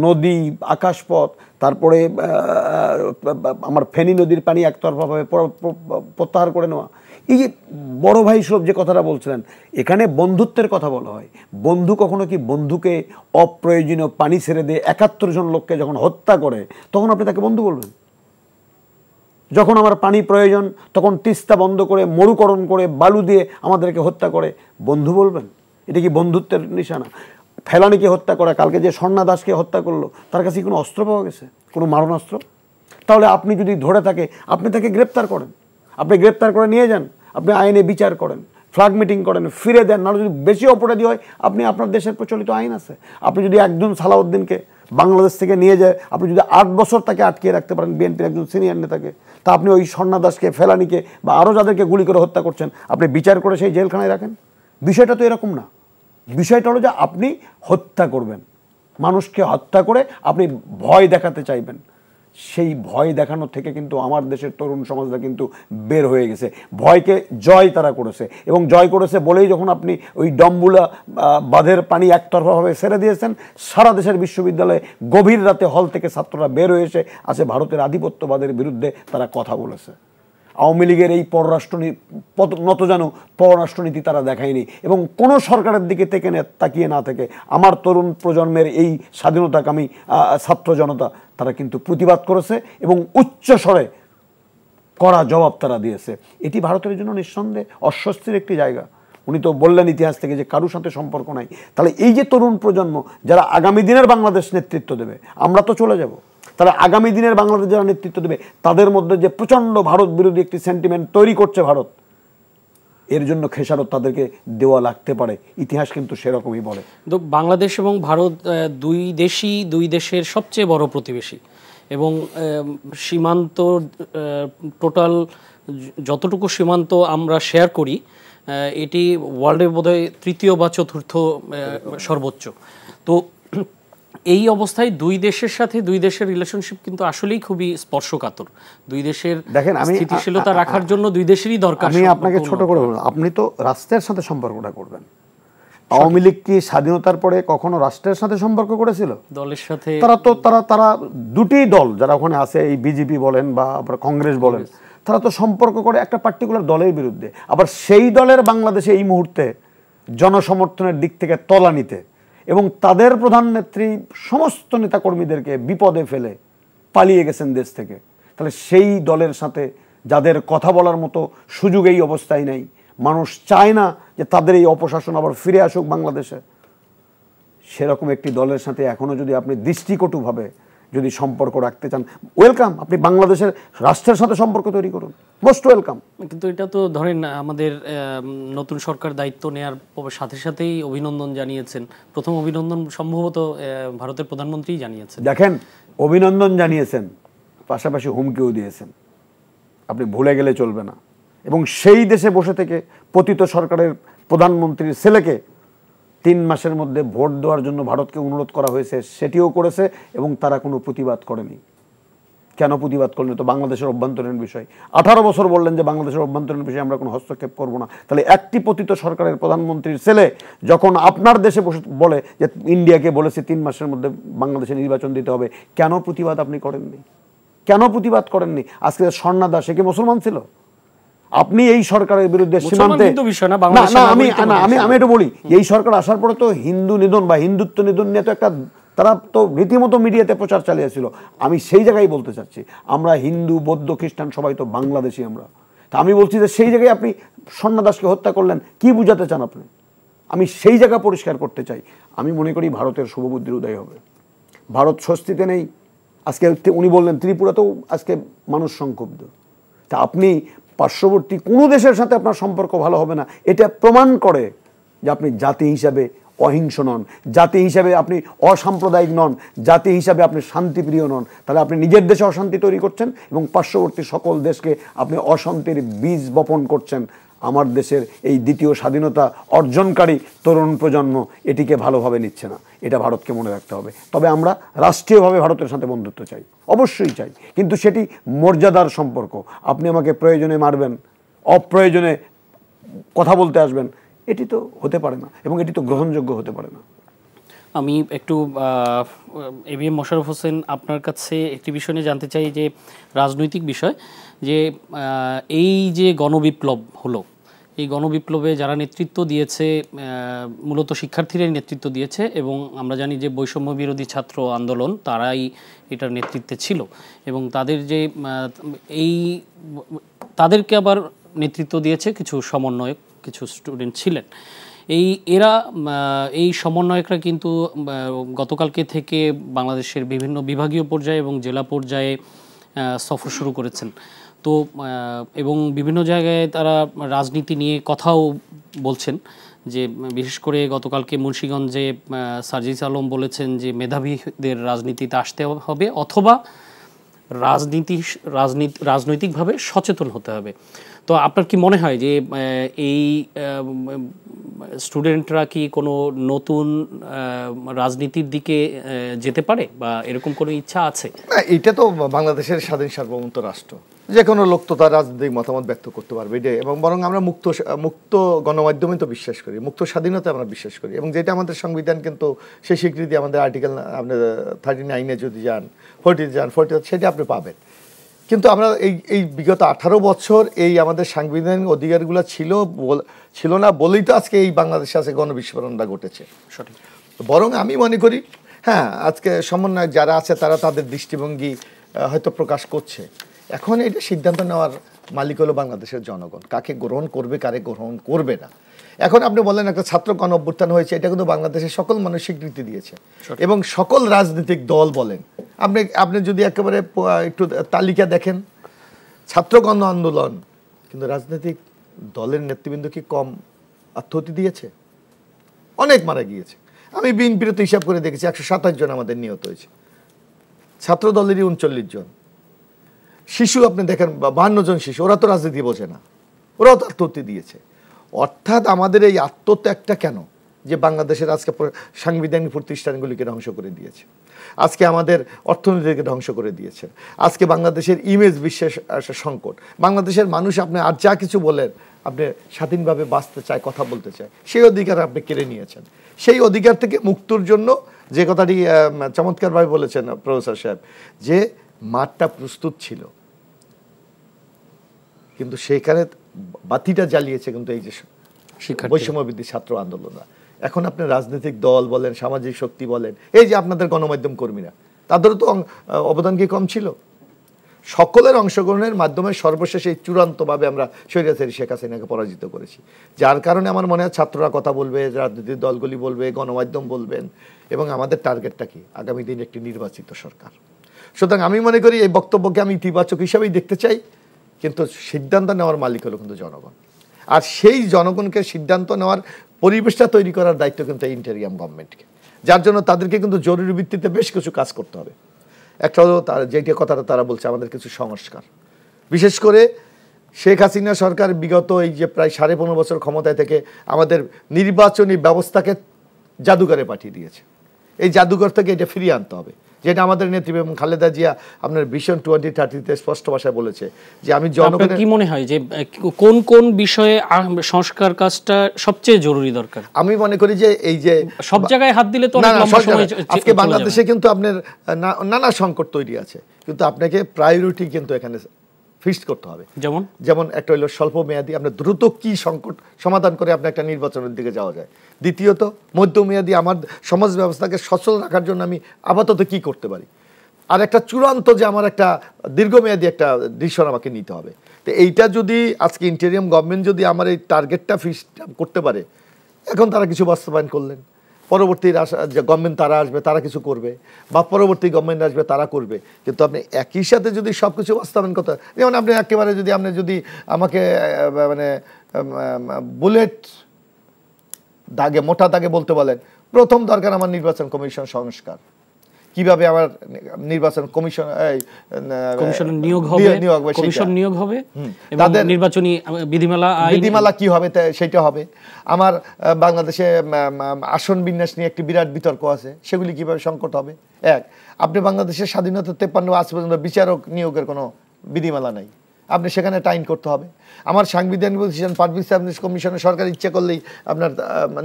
নদী, আকাশপথ, তারপরে আমার ফেনী নদীর পানি একতরফাভাবে প্রত্যাহার করে নেওয়া, এই যে বড় ভাই সব যে কথাটা বলছিলেন, এখানে বন্ধুত্বের কথা বলা হয়। বন্ধু কখনো কি বন্ধুকে অপ্রয়োজনীয় পানি ছেড়ে দিয়ে 71 জন লোককে যখন হত্যা করে তখন আপনি তাকে বন্ধু বলবেন? যখন আমার পানি প্রয়োজন তখন তিস্তা বন্ধ করে, মরুকরণ করে, বালু দিয়ে আমাদেরকে হত্যা করে বন্ধু বলবেন? এটা কি বন্ধুত্বের নিশানা? ফেলানিকে হত্যা করা, কালকে যে স্বর্ণা দাসকে হত্যা করলো, তার কাছে কোনো অস্ত্র পাওয়া গেছে? কোনো মারণাস্ত্র? তাহলে আপনি যদি ধরে থাকে আপনি তাকে গ্রেপ্তার করেন, আপনি গ্রেপ্তার করে নিয়ে যান, আপনি আইনে বিচার করেন, ফ্ল্যাগ মিটিং করেন, ফিরে দেন। নাহলে যদি বেশি অপরাধী হয়, আপনি আপনার দেশের প্রচলিত আইন আছে, আপনি যদি একজন সালাউদ্দিনকে বাংলাদেশ থেকে নিয়ে যায়, আপনি যদি 8 বছর তাকে আটকিয়ে রাখতে পারেন, বিএনপির একজন সিনিয়র নেতাকে, তা আপনি ওই স্বর্ণা দাসকে, ফেলানিকে বা আরও যাদেরকে গুলি করে হত্যা করছেন, আপনি বিচার করে সেই জেলখানায় রাখেন? বিষয়টা তো এরকম না। বিষয়টা হলো যে আপনি হত্যা করবেন, মানুষকে হত্যা করে আপনি ভয় দেখাতে চাইবেন। সেই ভয় দেখানো থেকে কিন্তু আমার দেশের তরুণ সমাজরা কিন্তু বের হয়ে গেছে। ভয়কে জয় তারা করেছে, এবং জয় করেছে বলেই যখন আপনি ওই ডম্বুলা বাঁধের পানি একতরফাভাবে ছেড়ে দিয়েছেন, সারা দেশের বিশ্ববিদ্যালয়ে গভীর রাতে হল থেকে ছাত্ররা বের হয়ে এসে আছে ভারতের আধিপত্যবাদের বিরুদ্ধে তারা কথা বলেছে। আওয়ামী লীগের এই নতজানু পররাষ্ট্রনীতি তারা দেখায়নি, এবং কোনো সরকারের দিকে তাকিয়ে না থেকে আমার তরুণ প্রজন্মের এই স্বাধীনতাকামী ছাত্র জনতা তারা কিন্তু প্রতিবাদ করেছে এবং উচ্চ স্বরে কড়া জবাব তারা দিয়েছে। এটি ভারতের জন্য নিঃসন্দেহে অস্বস্তির একটি জায়গা। উনি তো বললেন ইতিহাস থেকে যে কারোর সাথে সম্পর্ক নাই। তাহলে এই যে তরুণ প্রজন্ম যারা আগামী দিনের বাংলাদেশ নেতৃত্ব দেবে, আমরা তো চলে যাব, তাহলে আগামী দিনের বাংলাদেশ যারা নেতৃত্ব দেবে তাদের মধ্যে যে প্রচণ্ড ভারত বিরোধী একটি সেন্টিমেন্ট তৈরি করছে ভারত, এর জন্য খেসারত তাদেরকে দেওয়া লাগতে পারে। ইতিহাস কিন্তু সেরকমই বলে। তো বাংলাদেশ এবং ভারত দুই দেশের সবচেয়ে বড় প্রতিবেশী, এবং সীমান্ত টোটাল যতটুকু সীমান্ত আমরা শেয়ার করি এটি ওয়ার্ল্ডের বোধহয় তৃতীয় বা চতুর্থ সর্বোচ্চ। তো এই অবস্থায় দুই দেশের সাথে দুই দেশের রিলেশনশিপ কিন্তু আসলেই খুবই স্পর্শকাতর। দুই দেশের স্থিতিশীলতা রাখার জন্য দুই দেশেরই দরকার। আমি আপনাকে ছোট করে বলবো, আপনি তো রাষ্ট্রের সাথে সম্পর্কটা করবেন। আওয়ামী লীগ কি স্বাধীনতার পরে কখনো রাষ্ট্রের সাথে সম্পর্ক করেছিল? দলের সাথে তারা দুটি দল যারা ওখানে আছে, এই বিজেপি বলেন বা কংগ্রেস বলেন, তারা তো সম্পর্ক করে একটা পার্টিকুলার দলের বিরুদ্ধে। আবার সেই দলের বাংলাদেশে এই মুহূর্তে জনসমর্থনের দিক থেকে তলানিতে, এবং তাদের প্রধান নেত্রী সমস্ত নেতাকর্মীদেরকে বিপদে ফেলে পালিয়ে গেছেন দেশ থেকে। তাহলে সেই দলের সাথে যাদের কথা বলার মতো সুযোগ এই অবস্থায় নেই, মানুষ চায় না যে তাদের এই অপশাসন আবার ফিরে আসুক বাংলাদেশে, সেরকম একটি দলের সাথে এখনো যদি আপনি দৃষ্টিকটুভাবে যদি সম্পর্ক রাখতে চান, ওয়েলকাম। আপনি বাংলাদেশের রাষ্ট্রের সাথে সম্পর্ক তৈরি করুন, মোস্ট ওয়েলকাম। কিন্তু এটা তো ধরেন আমাদের নতুন সরকার দায়িত্ব নেওয়ার সাথে সাথেই অভিনন্দন জানিয়েছেন। প্রথম অভিনন্দন সম্ভবত ভারতের প্রধানমন্ত্রী জানিয়েছেন। দেখেন, অভিনন্দন জানিয়েছেন, পাশাপাশি হুমকিও দিয়েছেন। আপনি ভুলে গেলে চলবে না। এবং সেই দেশে বসে থেকে পতিত সরকারের প্রধানমন্ত্রীর ছেলেকে 3 মাসের মধ্যে ভোট দেওয়ার জন্য ভারতকে অনুরোধ করা হয়েছে, সেটিও করেছে, এবং তারা কোনো প্রতিবাদ করেনি। কেন প্রতিবাদ করলেন? তো বাংলাদেশের অভ্যন্তরীণ বিষয়। 18 বছর বললেন যে বাংলাদেশের অভ্যন্তরীণ বিষয়ে আমরা কোনো হস্তক্ষেপ করব না। তাহলে একটি পতিত সরকারের প্রধানমন্ত্রীর ছেলে যখন আপনার দেশে বসে বলে যে ইন্ডিয়াকে বলেছে 3 মাসের মধ্যে বাংলাদেশে নির্বাচন দিতে হবে, কেন প্রতিবাদ আপনি করেননি? কেন প্রতিবাদ করেননি? আজকে স্বর্ণা দাস, সে কি মুসলমান ছিল? আপনি এই সরকারের বিরুদ্ধে সীমান্তে আমি এটা বলি, এই সরকার আসার পরে তো হিন্দু নিধন বা হিন্দুত্ব নিধন নিয়ে তো একটা তারা তো রীতিমতো মিডিয়াতে প্রচার চালিয়েছিল। আমি সেই জায়গায় বলতে চাচ্ছি, আমরা হিন্দু, বৌদ্ধ, খ্রিস্টান সবাই তো বাংলাদেশি আমরা। তা আমি বলছি যে সেই জায়গায় আপনি স্বর্ণা দাসকে হত্যা করলেন, কি বুঝাতে চান আপনি? আমি সেই জায়গা পরিষ্কার করতে চাই। আমি মনে করি ভারতের শুভবুদ্ধির উদয় হবে। ভারত স্বস্তিতে নেই। আজকে উনি বললেন ত্রিপুরাতেও আজকে মানুষ সংক্ষুব্ধ। তা আপনি পার্শ্ববর্তী কোনো দেশের সাথে আপনার সম্পর্ক ভালো হবে না, এটা প্রমাণ করে যে আপনি জাতি হিসাবে অহিংস নন, জাতি হিসাবে আপনি অসাম্প্রদায়িক নন, জাতি হিসাবে আপনি শান্তিপ্রিয় নন। তাহলে আপনি নিজের দেশে অশান্তি তৈরি করছেন এবং পার্শ্ববর্তী সকল দেশকে আপনি অশান্তির বীজ বপন করছেন। আমার দেশের এই দ্বিতীয় স্বাধীনতা অর্জনকারী তরুণ প্রজন্ম এটিকে ভালোভাবে নিচ্ছে না, এটা ভারতকে মনে রাখতে হবে। তবে আমরা রাষ্ট্রীয়ভাবে ভারতের সাথে বন্ধুত্ব চাই, অবশ্যই চাই, কিন্তু সেটি মর্যাদার সম্পর্ক। আপনি আমাকে প্রয়োজনে মারবেন, অপ্রয়োজনে কথা বলতে আসবেন, এটি তো হতে পারে না, এবং এটি তো গ্রহণযোগ্য হতে পারে না। আমি একটু এবিএম মোশাররফ হোসেন, আপনার কাছে একটি বিষয় নিয়ে জানতে চাই, যে রাজনৈতিক বিষয়, যে এই যে গণবিপ্লব হলো, এই গণবিপ্লবে যারা নেতৃত্ব দিয়েছে মূলত শিক্ষার্থীরাই নেতৃত্ব দিয়েছে, এবং আমরা জানি যে বৈষম্য বিরোধী ছাত্র আন্দোলন তারাই এটার নেতৃত্বে ছিল, এবং তাদের যে তাদেরকে আবার নেতৃত্ব দিয়েছে কিছু সমন্বয়ক, কিছু স্টুডেন্ট ছিলেন। এই সমন্বয়করা কিন্তু গতকালকে থেকে বাংলাদেশের বিভিন্ন বিভাগীয় পর্যায়ে এবং জেলা পর্যায়ে সফর শুরু করেছেন। তো এবং বিভিন্ন জায়গায় তারা রাজনীতি নিয়ে কথাও বলছেন, যে বিশেষ করে গতকালকে মুন্সিগঞ্জে সার্জিস আলম বলেছেন যে মেধাবীদের রাজনীতিতে আসতে হবে, অথবা রাজনৈতিকভাবে সচেতন হতে হবে। তো আপনার কি মনে হয় যে এই স্টুডেন্টরা কি কোনো নতুন রাজনীতির দিকে যেতে পারে, বা এরকম কোনো ইচ্ছা আছে? এটা তো বাংলাদেশের স্বাধীন সার্বভৌমত্ব রাষ্ট্র, যে কোনো লোক তো তার রাজনৈতিক মতামত ব্যক্ত করতে পারবে, এবং বরং আমরা মুক্ত গণমাধ্যমে তো বিশ্বাস করি, মুক্ত স্বাধীনতা আমরা বিশ্বাস করি, এবং যেটা আমাদের সংবিধান কিন্তু সেই স্বীকৃতি আমাদের আর্টিকেল আপনার 39-এ যদি যান, 40 যান, 40 সেটা আপনি পাবেন। কিন্তু আমরা এই বিগত 18 বছর এই আমাদের সাংবিধানিক অধিকারগুলো ছিল না বলেই তো আজকে এই বাংলাদেশে আছে গণবিস্ফোরণটা ঘটেছে। সঠিক। বরং আমি মনে করি হ্যাঁ, আজকে সমন্বয়ক যারা আছে তারা তাদের দৃষ্টিভঙ্গি হয়তো প্রকাশ করছে। এখন এটা সিদ্ধান্ত নেওয়ার মালিক হলো বাংলাদেশের জনগণ, কাকে গ্রহণ করবে কারে গ্রহণ করবে না। এখন আপনি বলেন একটা ছাত্র গণ অভ্যুত্থান হয়েছে, এটা কিন্তু বাংলাদেশের সকল মানুষ স্বীকৃতি দিয়েছে এবং সকল রাজনৈতিক দল বলেন, আপনি যদি একেবারে একটু তালিকা দেখেন, ছাত্র গণ আন্দোলন কিন্তু রাজনৈতিক দলের নেতৃবৃন্দ কি কম আত্মহত্যা দিয়েছে? অনেক মারা গিয়েছে। আমি বিএনপির তো হিসাব করে দেখেছি 127 জন আমাদের নিহত হয়েছে, ছাত্র দলেরই 39 জন। শিশু আপনি দেখেন 52 জন শিশু, ওরা তো রাজনীতি বোঝে না, ওরাও তো আত্মহত্যা দিয়েছে। অর্থাৎ আমাদের এই আত্মত্যাগটা কেন? যে বাংলাদেশের আজকে সাংবিধানিক প্রতিষ্ঠানগুলিকে ধ্বংস করে দিয়েছে, আজকে আমাদের অর্থনীতিকে ধ্বংস করে দিয়েছে, আজকে বাংলাদেশের ইমেজ বিশ্বের সংকট। বাংলাদেশের মানুষ আপনি আর যা কিছু বলেন, আপনি স্বাধীনভাবে বাঁচতে চায়, কথা বলতে চায়, সেই অধিকার আপনি কেড়ে নিয়েছেন। সেই অধিকার থেকে মুক্তির জন্য যে কথাটি চমৎকারভাবে বলেছেন প্রফেসর সাহেব, যে মাঠটা প্রস্তুত ছিল কিন্তু সেইখানে বাতিটা জ্বালিয়েছে কিন্তু এই যে বৈষম্যবিরোধী ছাত্র আন্দোলনরা। এখন আপনি রাজনৈতিক দল বলেন, সামাজিক শক্তি বলেন, এই যে আপনাদের গণমাধ্যম কর্মীরা, তাদেরও তো অবদান কি কম ছিল? সকলের অংশগ্রহণের মাধ্যমে সর্বশেষে চূড়ান্তভাবে আমরা স্বৈরাচারী শেখ হাসিনাকে পরাজিত করেছি। যার কারণে আমার মনে হয় ছাত্ররা কথা বলবে, রাজনৈতিক দলগুলি বলবে, গণমাধ্যম বলবেন, এবং আমাদের টার্গেটটা কি? আগামী দিন একটি নির্বাচিত সরকার। সুতরাং আমি মনে করি এই বক্তব্যকে আমি ইতিবাচক হিসাবেই দেখতে চাই, কিন্তু সিদ্ধান্ত নেওয়ার মালিক হলো কিন্তু জনগণ। আর সেই জনগণকে সিদ্ধান্ত নেওয়ার পরিবেশটা তৈরি করার দায়িত্ব কিন্তু ইন্টেরিয়াম গভর্নমেন্টকে, যার জন্য তাদেরকে কিন্তু জরুরি ভিত্তিতে বেশ কিছু কাজ করতে হবে। একটা হলো যেটা কথাটা তারা বলছে, আমাদের কিছু সংস্কার, বিশেষ করে শেখ হাসিনা সরকার বিগত এই যে প্রায় 15.5 বছর ক্ষমতায় থেকে আমাদের নির্বাচনী ব্যবস্থাকে জাদুঘরে পাঠিয়ে দিয়েছে। এই জাদুঘর থেকে এটা ফিরিয়ে আনতে হবে, যেটা আমাদের নেত্রী এবং খালেদা জিয়া আপনার ভিশন 2030-তে স্পষ্ট ভাষায় বলেছে যে আমি জনগণের। কি মনে হয় যে কোন কোন বিষয়ে সংস্কার কাজটা সবচেয়ে জরুরি দরকার? আমি মনে করি যে এই যে সব জায়গায় হাত দিলে তো অনেক লম্বা সময় আজকে বাংলাদেশে কিন্তু আপনার নানা সংকট তৈরি আছে, কিন্তু আপনাকে প্রায়োরিটি কিন্তু এখানে ফিক্সড করতে হবে। যেমন একটা হলো স্বল্প মেয়াদী, আপনার দ্রুত কি সংকট সমাধান করে আপনি একটা নির্বাচনের দিকে যাওয়া যায়। দ্বিতীয়ত মধ্যমেয়াদী, আমার সমাজ ব্যবস্থাকে সচল রাখার জন্য আমি আপাতত কি করতে পারি। আর একটা চূড়ান্ত যে আমার একটা দীর্ঘমেয়াদী একটা ডিসিশন আমাকে নিতে হবে। তো এইটা যদি আজকে ইন্টেরিয়াম গভর্নমেন্ট যদি আমার এই টার্গেটটা ফিক্সড করতে পারে, এখন তারা কিছু বাস্তবায়ন করলেন, পরবর্তী যে গভর্নমেন্ট তারা আসবে তারা কিছু করবে, বা পরবর্তী গভর্নমেন্ট আসবে তারা করবে। কিন্তু আপনি একই সাথে যদি সব কিছু বাস্তবায়ন করতে, যেমন আপনি একেবারে যদি আমাকে মানে বুলেট দাগে, মোটা দাগে বলতে বলেন, প্রথম দরকার আমার নির্বাচন কমিশন সংস্কার। কিভাবে আমার নির্বাচন কমিশনের নিয়োগ হবে, তাদের নির্বাচনী বিধিমালা কি হবে সেটা হবে। আমার বাংলাদেশে আসন বিন্যাস নিয়ে একটি বিরাট বিতর্ক আছে, সেগুলি কিভাবে সংকট হবে। আপনি বাংলাদেশের স্বাধীনতা 53 আজ পর্যন্ত বিচারক নিয়োগের কোনো বিধিমালা নাই, আপনি সেখানে টাইম করতে হবে। আমার সাংবিধানিক প্রতিষ্ঠান পাবলিক সার্ভিস কমিশনে সরকার ইচ্ছে করলেই আপনার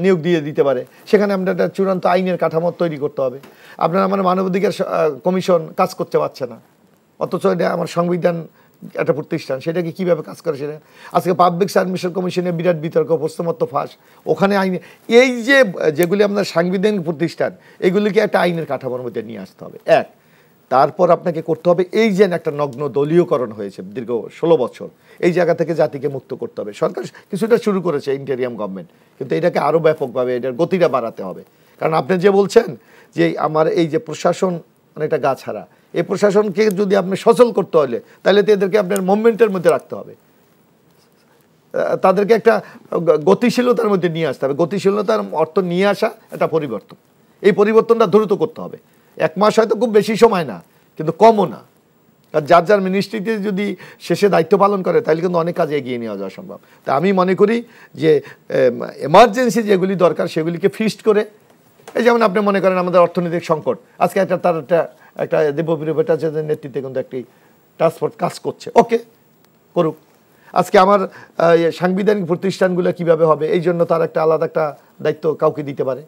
নিয়োগ দিয়ে দিতে পারে, সেখানে আপনার একটা চূড়ান্ত আইনের কাঠামো তৈরি করতে হবে। আপনার আমার মানবাধিকার কমিশন কাজ করতে পারছে না, অথচ এটা আমার সংবিধান একটা প্রতিষ্ঠান, সেটাকে কীভাবে কাজ করে সেটা। আজকে পাবলিক সার্ভিস কমিশনে বিরাট বিতর্ক, প্রশ্নমত্ত ফাঁস, ওখানে আইনে এই যেগুলি আপনার সাংবিধানিক প্রতিষ্ঠান, এগুলিকে একটা আইনের কাঠামোর মধ্যে নিয়ে আসতে হবে। তারপর আপনাকে করতে হবে এই যে একটা নগ্ন দলীয়করণ হয়েছে দীর্ঘ 16 বছর, এই জায়গা থেকে জাতিকে মুক্ত করতে হবে। সরকার কিছুটা শুরু করেছে ইন্টেরিয়াম গভর্নমেন্ট, কিন্তু এটাকে আরও ব্যাপকভাবে এটার গতিটা বাড়াতে হবে। কারণ আপনি যে বলছেন যে আমার এই যে প্রশাসন অনেকটা গা ছাড়া, এই প্রশাসনকে যদি আপনি সচল করতে হলে তাহলে তো এদেরকে আপনার মুভমেন্টের মধ্যে রাখতে হবে, তাদেরকে একটা গতিশীলতার মধ্যে নিয়ে আসতে হবে। গতিশীলতার অর্থ নিয়ে আসা একটা পরিবর্তন, এই পরিবর্তনটা দ্রুত করতে হবে। 1 মাস হয়তো খুব বেশি সময় না, কিন্তু কমও না। আর যার যার মিনিস্ট্রিতে যদি শেষে দায়িত্ব পালন করে তাহলে কিন্তু অনেক কাজে এগিয়ে নেওয়া যাওয়া সম্ভব। তা আমি মনে করি যে এমার্জেন্সি যেগুলি দরকার সেগুলিকে ফিক্সড করে, এই যেমন আপনি মনে করেন আমাদের অর্থনৈতিক সংকট, আজকে একটা দেবপ্রিয় ভট্টাচার্যের নেতৃত্বে কিন্তু একটি ট্রান্সপোর্ট কাজ করছে, ওকে করুক। আজকে আমার সাংবিধানিক প্রতিষ্ঠানগুলো কিভাবে হবে এই জন্য তার একটা আলাদা একটা দায়িত্ব কাউকে দিতে পারে।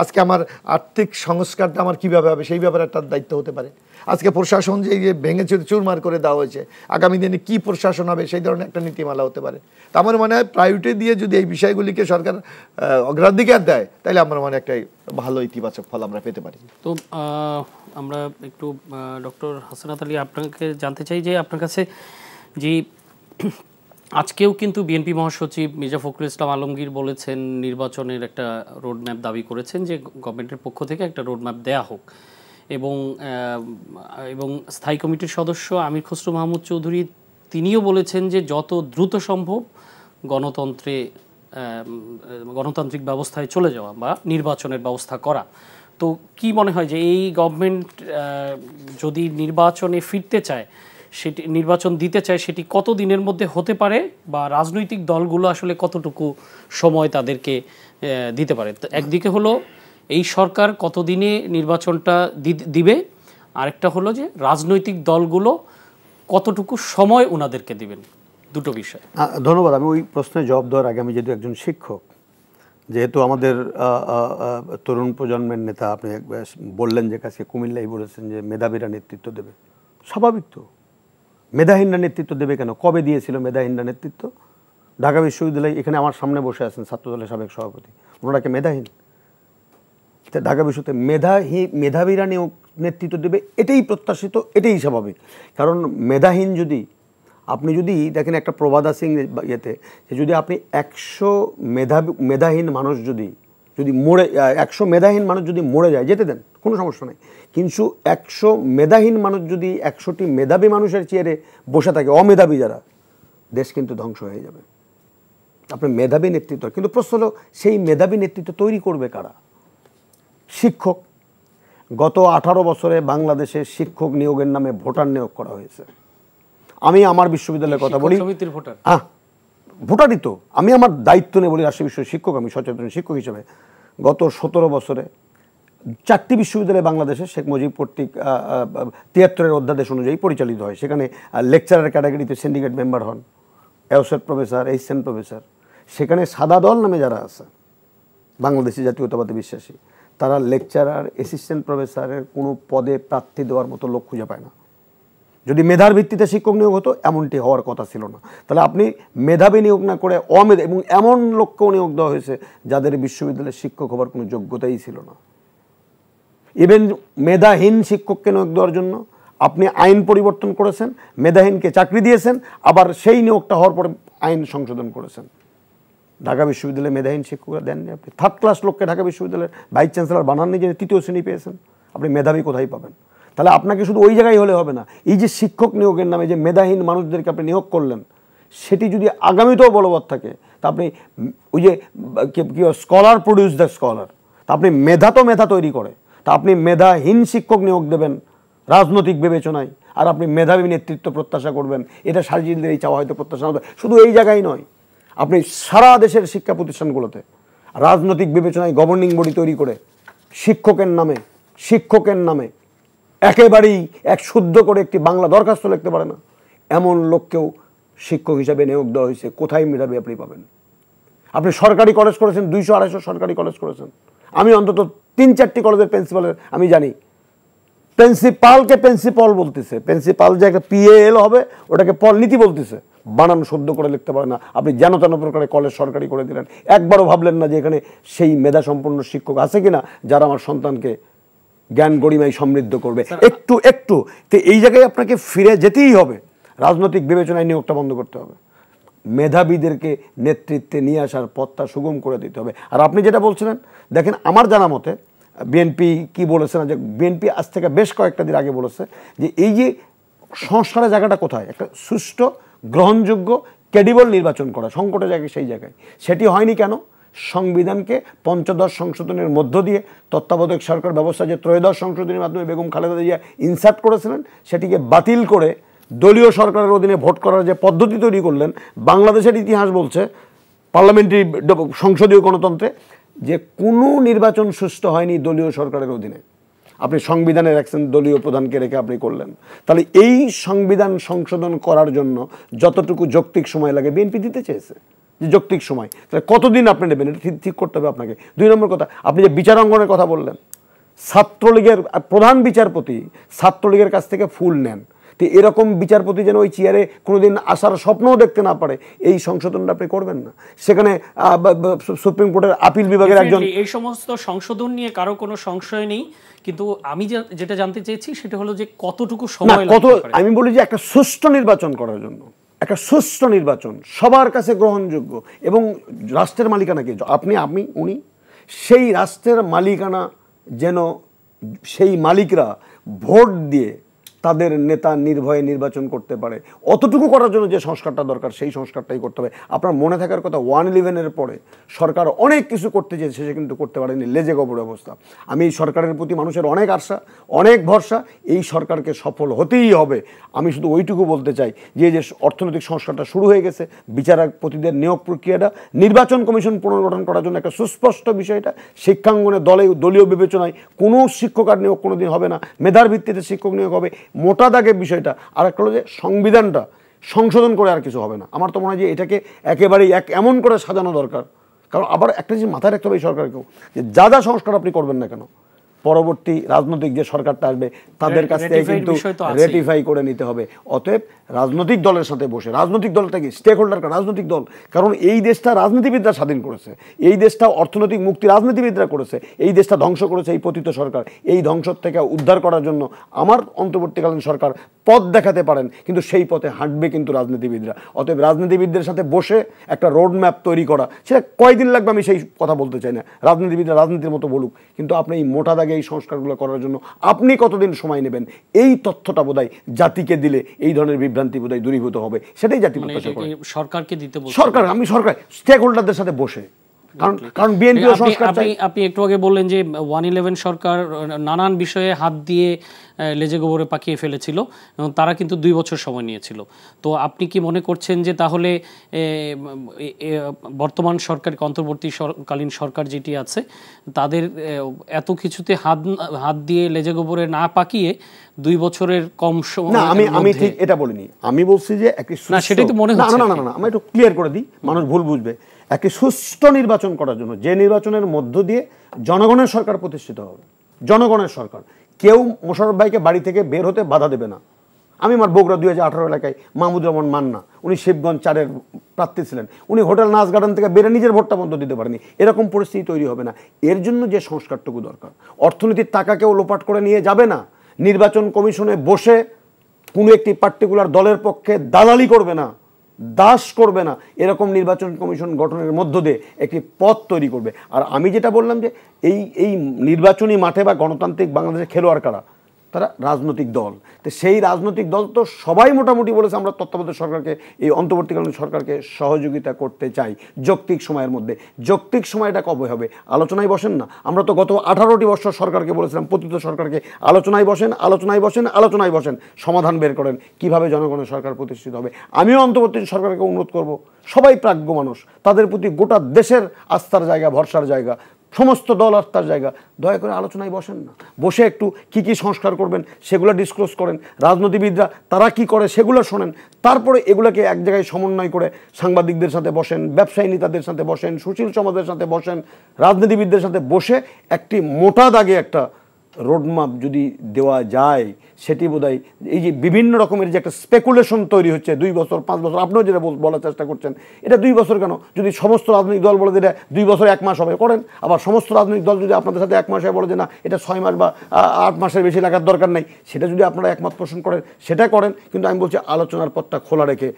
আজকে আমার আর্থিক সংস্কারটা আমার কীভাবে হবে সেই ব্যাপারে একটা দায়িত্ব হতে পারে। আজকে প্রশাসন যে ভেঙে চুরমার করে দেওয়া হয়েছে, আগামী দিনে কী প্রশাসন হবে সেই ধরনের একটা নীতিমালা হতে পারে। তা আমার মনে হয় প্রায়োরিটি দিয়ে যদি এই বিষয়গুলিকে সরকার অগ্রাধিকার দেয়, তাহলে আমার মনে একটা ভালো ইতিবাচক ফল আমরা পেতে পারি। তো আমরা একটু ডক্টর হাসনাত আলী আপনাকে জানতে চাই যে আপনার কাছে যে আজকেও কিন্তু বিএনপি মহাসচিব মির্জা ফখরুল ইসলাম আলমগীর বলেছেন নির্বাচনের একটা রোডম্যাপ দাবি করেছেন যে গভর্নমেন্টের পক্ষ থেকে একটা রোডম্যাপ দেয়া হোক, এবং স্থায়ী কমিটির সদস্য আমির খসরু মাহমুদ চৌধুরী তিনিও বলেছেন যে যত দ্রুত সম্ভব গণতান্ত্রিক ব্যবস্থায় চলে যাওয়া বা নির্বাচনের ব্যবস্থা করা। তো কি মনে হয় যে এই গভর্নমেন্ট যদি নির্বাচনে ফিরতে চায়, সেটি নির্বাচন দিতে চায়, সেটি কত দিনের মধ্যে হতে পারে, বা রাজনৈতিক দলগুলো আসলে কতটুকু সময় তাদেরকে দিতে পারে? তো একদিকে হলো এই সরকার কতদিনে নির্বাচনটা দিবে, আরেকটা হলো যে রাজনৈতিক দলগুলো কতটুকু সময় ওনাদেরকে দিবেন, দুটো বিষয়। ধন্যবাদ। আমি ওই প্রশ্নের জবাব দেওয়ার আগে আমি যেহেতু একজন শিক্ষক, যেহেতু আমাদের তরুণ প্রজন্মের নেতা, আপনি বললেন যে কাছে কুমিল্লাই বলেছেন যে মেধাবীরা নেতৃত্ব দেবে, স্বাভাবিক তো। মেধাহীনরা নেতৃত্ব দেবে কেন? কবে দিয়েছিল মেধাহীনরা নেতৃত্ব? ঢাকা বিশ্ববিদ্যালয়, এখানে আমার সামনে বসে আছেন ছাত্রদলের সাবেক সভাপতি, ওনারাকে মেধাহীন? ঢাকা বিশ্ববিদ্যালয়ে মেধাবীরা নেতৃত্ব দেবে, এটাই প্রত্যাশিত, এটাই স্বাভাবিক। কারণ মেধাহীন যদি আপনি যদি দেখেন, একটা প্রবাদ আছে ইয়েতে, যে যদি আপনি 100 মেধাহীন মানুষ যদি মরে 100 মেধাহীন মানুষ যদি মরে যায়, যেতে দেন, কোনো সমস্যা নেই। কিন্তু 100 মেধাহীন মানুষ যদি 100টি মেধাবী মানুষের চেয়ারে বসে থাকে, অমেধাবী যারা, দেশ কিন্তু ধ্বংস হয়ে যাবে। আপনি মেধাবী নেতৃত্ব, কিন্তু প্রশ্ন হলো সেই মেধাবী নেতৃত্ব তৈরি করবে কারা? শিক্ষক। গত 18 বছরে বাংলাদেশে শিক্ষক নিয়োগের নামে ভোটার নিয়োগ করা হয়েছে। আমি আমার বিশ্ববিদ্যালয়ের কথা বলি, ভোটারই তো, আমি আমার দায়িত্ব নিয়ে বলি, রাষ্ট্রীয় বিশ্ববিদ্যালয়ের শিক্ষক, আমি সচেতন শিক্ষক হিসেবে গত 17 বছরে 4টি বিশ্ববিদ্যালয় বাংলাদেশে শেখ মুজিব কর্তৃক 73-এর অধ্যাদেশ অনুযায়ী পরিচালিত হয়। সেখানে লেকচারার ক্যাটাগরিতে সিন্ডিকেট মেম্বার হন, অ্যাসোসিয়েট প্রফেসর, অ্যাসিস্ট্যান্ট প্রফেসর। সেখানে সাদা দল নামে যারা আছে, বাংলাদেশি জাতীয়তাবাদী বিশ্বাসী, তারা লেকচারার, অ্যাসিস্ট্যান্ট প্রফেসরের কোনো পদে প্রার্থী দেওয়ার মতো লোক খুঁজে পায় না। যদি মেধার ভিত্তিতে শিক্ষক নিয়োগ হতো, এমনটি হওয়ার কথা ছিল না। তাহলে আপনি মেধাবী নিয়োগ না করে এবং এমন লোককেও নিয়োগ দেওয়া হয়েছে যাদের বিশ্ববিদ্যালয়ের শিক্ষক হবার কোনো যোগ্যতাই ছিল না। ইভেন মেধাহীন শিক্ষককে নিয়োগ দেওয়ার জন্য আপনি আইন পরিবর্তন করেছেন, মেধাহীনকে চাকরি দিয়েছেন, আবার সেই নিয়োগটা হওয়ার পরে আইন সংশোধন করেছেন। ঢাকা বিশ্ববিদ্যালয়ে মেধাহীন শিক্ষকরা দেননি আপনি। 3rd ক্লাস লোককে ঢাকা বিশ্ববিদ্যালয়ের ভাইস চ্যান্সেলর বানাননি, যে 3য় শ্রেণী পেয়েছেন। আপনি মেধাবী কোথায় পাবেন? তাহলে আপনাকে শুধু ওই জায়গায় হলে হবে না। এই যে শিক্ষক নিয়োগের নামে যে মেধাহীন মানুষদেরকে আপনি নিয়োগ করলেন, সেটি যদি আগামীতেও বলবৎ থাকে, তা আপনি ওই যে স্কলার প্রডিউস দ্য স্কলার, তা আপনি মেধা তো মেধা তৈরি করে, তা আপনি মেধাহীন শিক্ষক নিয়োগ দেবেন রাজনৈতিক বিবেচনায়, আর আপনি মেধাবী নেতৃত্ব প্রত্যাশা করবেন, এটা সার্জিলদের এই চাওয়া হয়তো প্রত্যাশা হতো। শুধু এই জায়গায় নয়, আপনি সারা দেশের শিক্ষা প্রতিষ্ঠানগুলোতে রাজনৈতিক বিবেচনায় গভর্নিং বডি তৈরি করে শিক্ষকের নামে একেবারেই শুদ্ধ করে একটি বাংলা দরখাস্ত লিখতে পারে না এমন লোককেও শিক্ষক হিসাবে নিয়োগ দেওয়া হয়েছে। কোথায় মেধাবী আপনি পাবেন? আপনি সরকারি কলেজ করেছেন, 200-250 সরকারি কলেজ করেছেন। আমি অন্তত 3-4টি কলেজের প্রিন্সিপালের আমি জানি, প্রিন্সিপালকে প্রিন্সিপাল বলতেছে, প্রিন্সিপাল যে একটা PAL হবে, ওটাকে পল নীতি বলতেছে, বানানো শুদ্ধ করে লিখতে পারে না। আপনি যেন তেন প্রকারে কলেজ সরকারি করে দিলেন, একবারও ভাবলেন না যে এখানে সেই মেধাসম্পন্ন শিক্ষক আছে কিনা যারা আমার সন্তানকে জ্ঞান গরিমায় সমৃদ্ধ করবে। একটু তো এই জায়গায় আপনাকে ফিরে যেতেই হবে, রাজনৈতিক বিবেচনায় নিয়োগটা বন্ধ করতে হবে, মেধাবীদেরকে নেতৃত্বে নিয়ে আসার পথটা সুগম করে দিতে হবে। আর আপনি যেটা বলছিলেন, দেখেন আমার জানা মতে বিএনপি কি বলেছে না, যে বিএনপি আজ থেকে বেশ কয়েকটা দিন আগে বলেছে যে এই যে সংস্কারের জায়গাটা কোথায়, একটা সুষ্ঠু গ্রহণযোগ্য ক্রেডিবল নির্বাচন করা, সংকটের জায়গায় সেই জায়গায় সেটি হয়নি কেন? সংবিধানকে 15 সংশোধনের মধ্য দিয়ে তত্ত্বাবধায়ক সরকার ব্যবস্থা যে 13 সংশোধনের মাধ্যমে বেগম খালেদা জিয়া ইনসার্ট করেছিলেন, সেটিকে বাতিল করে দলীয় সরকারের অধীনে ভোট করার যে পদ্ধতি তৈরি করলেন। বাংলাদেশের ইতিহাস বলছে, পার্লামেন্টারি সংসদীয় গণতন্ত্রে, যে কোনো নির্বাচন সুষ্ঠু হয়নি দলীয় সরকারের অধীনে। আপনি সংবিধানে রাখছেন দলীয় প্রধানকে রেখে আপনি করলেন। তাহলে এই সংবিধান সংশোধন করার জন্য যতটুকু যৌক্তিক সময় লাগে বিএনপি দিতে চেয়েছে, যে যৌক্তিক সময়, তাহলে কতদিন আপনি নেবেন এটা ঠিক করতে হবে আপনাকে। 2 নম্বর কথা, আপনি যে বিচারাঙ্গনের কথা বললেন, ছাত্রলীগের প্রধান বিচারপতি ছাত্রলীগের কাছ থেকে ফুল নেন, তো এরকম বিচারপতি যেন ওই চেয়ারে কোনোদিন আসার স্বপ্নও দেখতে না পারে, এই সংশোধনটা আপনি করবেন না। সেখানে সুপ্রিম কোর্টের আপিল বিভাগের একজন, এই সমস্ত সংশোধন নিয়ে কারো কোনো সংশয় নেই, কিন্তু আমি যেটা জানতে চেয়েছি সেটা হলো যে কতটুকু সময় লাগতে পারে। আমি বলি যে একটা সুষ্ঠু নির্বাচন করার জন্য, একটা সুষ্ঠু নির্বাচন সবার কাছে গ্রহণযোগ্য এবং রাষ্ট্রের মালিকানা কি, আপনি আমি উনি, সেই রাষ্ট্রের মালিকানা যেন সেই মালিকরা ভোট দিয়ে তাদের নেতা নির্ভয়ে নির্বাচন করতে পারে, অতটুকু করার জন্য যে সংস্কারটা দরকার সেই সংস্কারটাই করতে হবে। আপনার মনে থাকার কথা 1/11-এর পরে সরকার অনেক কিছু করতে চেয়েছে, সে কিন্তু করতে পারেনি, লেজে গোবর অবস্থা। আমি এই সরকারের প্রতি মানুষের অনেক আশা, অনেক ভরসা, এই সরকারকে সফল হতেই হবে। আমি শুধু ওইটুকু বলতে চাই যে যে অর্থনৈতিক সংস্কারটা শুরু হয়ে গেছে, বিচারপতিদের নিয়োগ প্রক্রিয়াটা, নির্বাচন কমিশন পুনর্গঠন করার জন্য একটা সুস্পষ্ট বিষয়টা, শিক্ষাঙ্গনে দলীয় বিবেচনায় কোনো শিক্ষক আর নিয়োগ কোনোদিন হবে না, মেধার ভিত্তিতে শিক্ষক নিয়োগ হবে, মোটা দাগে বিষয়টা। আর একটা হলো যে সংবিধানটা সংশোধন করে আর কিছু হবে না। আমার তো মনে হয় যে এটাকে একেবারেই এমন করে সাজানো দরকার, কারণ আবার একটা জিনিস মাথায় রাখতে হবে এই সরকারকেও, যে যা যা সংস্কার আপনি করবেন না কেন, পরবর্তী রাজনৈতিক যে সরকারটা আসবে তাদের কাছ থেকে কিন্তু রেটিফাই করে নিতে হবে। অতএব রাজনৈতিক দলের সাথে বসে, রাজনৈতিক দলটা কি স্টেক হোল্ডার, রাজনৈতিক দল, কারণ এই দেশটা রাজনীতিবিদরা স্বাধীন করেছে, এই দেশটা অর্থনৈতিক মুক্তি রাজনীতিবিদরা করেছে, এই দেশটা ধ্বংস করেছে এই পতিত সরকার। এই ধ্বংস থেকে উদ্ধার করার জন্য আমার অন্তর্বর্তীকালীন সরকার পথ দেখাতে পারেন, কিন্তু সেই পথে হাঁটবে কিন্তু রাজনীতিবিদরা। অতএব রাজনীতিবিদদের সাথে বসে একটা রোড ম্যাপ তৈরি করা, সেটা কয়দিন লাগবে আমি সেই কথা বলতে চাই না, রাজনীতিবিদরা রাজনীতির মতো বলুক, কিন্তু আপনি এই মোটা দাগে এই সংস্কারগুলো করার জন্য আপনি কতদিন সময় নেবেন, এই তথ্যটা বোধহয় জাতিকে দিলে এই ধরনের বিভ্রান্তি বোধহয় দূরীভূত হবে, সেটাই জাতি প্রত্যাশা করে। সরকারকে দিতে বলছেন? সরকার স্টেক হোল্ডারদের সাথে বসে, কারণ বিএনপি সংস্কার চাই। আপনি একটু আগে বললেন যে 1/11 সরকার নানান বিষয়ে হাত দিয়ে লেজে গোবরে পাকিয়ে ফেলেছিল এবং তারা কিন্তু 2 বছর সময় নিয়েছিল। তো আপনি কি মনে করছেন যে তাহলে বর্তমান সরকার, অন্তর্বর্তীকালীন সরকার যেটি আছে, তাদের এত কিছুতে হাত দিয়ে লেজে গোবরে না পাকিয়ে 2 বছরের কম সময়? না, আমি ঠিক এটা বলিনি, আমি বলছি যে সেটাই তো মনে হচ্ছে। না, আমি একটু ক্লিয়ার করে দিই, মানুষ ভুল বুঝবে। একটি সুষ্ঠু নির্বাচন করার জন্য, যে নির্বাচনের মধ্য দিয়ে জনগণের সরকার প্রতিষ্ঠিত হবে, জনগণের সরকার, কেউ মোশাররফ ভাইকে বাড়ি থেকে বের হতে বাধা দেবে না। আমি আমার বগুড়া 2018 এলাকায় মাহমুদুর রহমান মান্না, উনি শিবগঞ্জ 4-এর প্রার্থী ছিলেন, উনি হোটেল নাচ গার্ডেন থেকে বেরে নিজের ভোটটা বন্ধ দিতে পারেনি, এরকম পরিস্থিতি তৈরি হবে না। এর জন্য যে সংস্কারটুকু দরকার, অর্থনীতির টাকা কেউ লোপাট করে নিয়ে যাবে না, নির্বাচন কমিশনে বসে কোনো একটি পার্টিকুলার দলের পক্ষে দালালি করবে না, দাস করবে না, এরকম নির্বাচন কমিশন গঠনের মধ্য দিয়ে একটি পথ তৈরি করবে। আর আমি যেটা বললাম যে এই নির্বাচনী মাঠে বা গণতান্ত্রিক বাংলাদেশের খেলোয়াড় কারা, তারা রাজনৈতিক দল। তো সেই রাজনৈতিক দল তো সবাই মোটামুটি বলেছে আমরা তত্ত্বাবধায়ক সরকারকে, এই অন্তর্বর্তীকালীন সরকারকে সহযোগিতা করতে চাই যৌক্তিক সময়ের মধ্যে। যৌক্তিক সময়টা কবে হবে? আলোচনায় বসেন না। আমরা তো গত 18টি বছর সরকারকে বলেছিলাম, পতিত সরকারকে, আলোচনায় বসেন, আলোচনায় বসেন, আলোচনায় বসেন, সমাধান বের করেন কিভাবে জনগণের সরকার প্রতিষ্ঠিত হবে। আমিও অন্তর্বর্তী সরকারকে অনুরোধ করব, সবাই প্রাজ্ঞ মানুষ, তাদের প্রতি গোটা দেশের আস্থার জায়গা, ভরসার জায়গা, সমস্ত দল আস্থার জায়গা, দয়া করে আলোচনায় বসেন না, বসে একটু কি কি সংস্কার করবেন সেগুলো ডিসক্লোজ করেন, রাজনীতিবিদরা তারা কি করে সেগুলো শোনেন, তারপরে এগুলোকে এক জায়গায় সমন্বয় করে সাংবাদিকদের সাথে বসেন, ব্যবসায়ী নেতাদের সাথে বসেন, সুশীল সমাজের সাথে বসেন, রাজনীতিবিদদের সাথে বসে একটি মোটা দাগে একটা রোডম্যাপ যদি দেওয়া যায়, সেটি বোধহয় এই যে বিভিন্ন রকমের যে একটা স্পেকুলেশন তৈরি হচ্ছে 2 বছর 5 বছর, আপনিও যেটা বলার চেষ্টা করছেন, এটা 2 বছর কেন? যদি সমস্ত রাজনৈতিক দল বলে যে এটা 2 বছর 1 মাস হবে, করেন। আবার সমস্ত রাজনৈতিক দল যদি আপনাদের সাথে 1 মাসে বলে যে না এটা 6 মাস বা 8 মাসের বেশি লাগার দরকার নেই, সেটা যদি আপনারা একমত পোষণ করেন সেটা করেন। কিন্তু আমি বলছি আলোচনার পথটা খোলা রেখে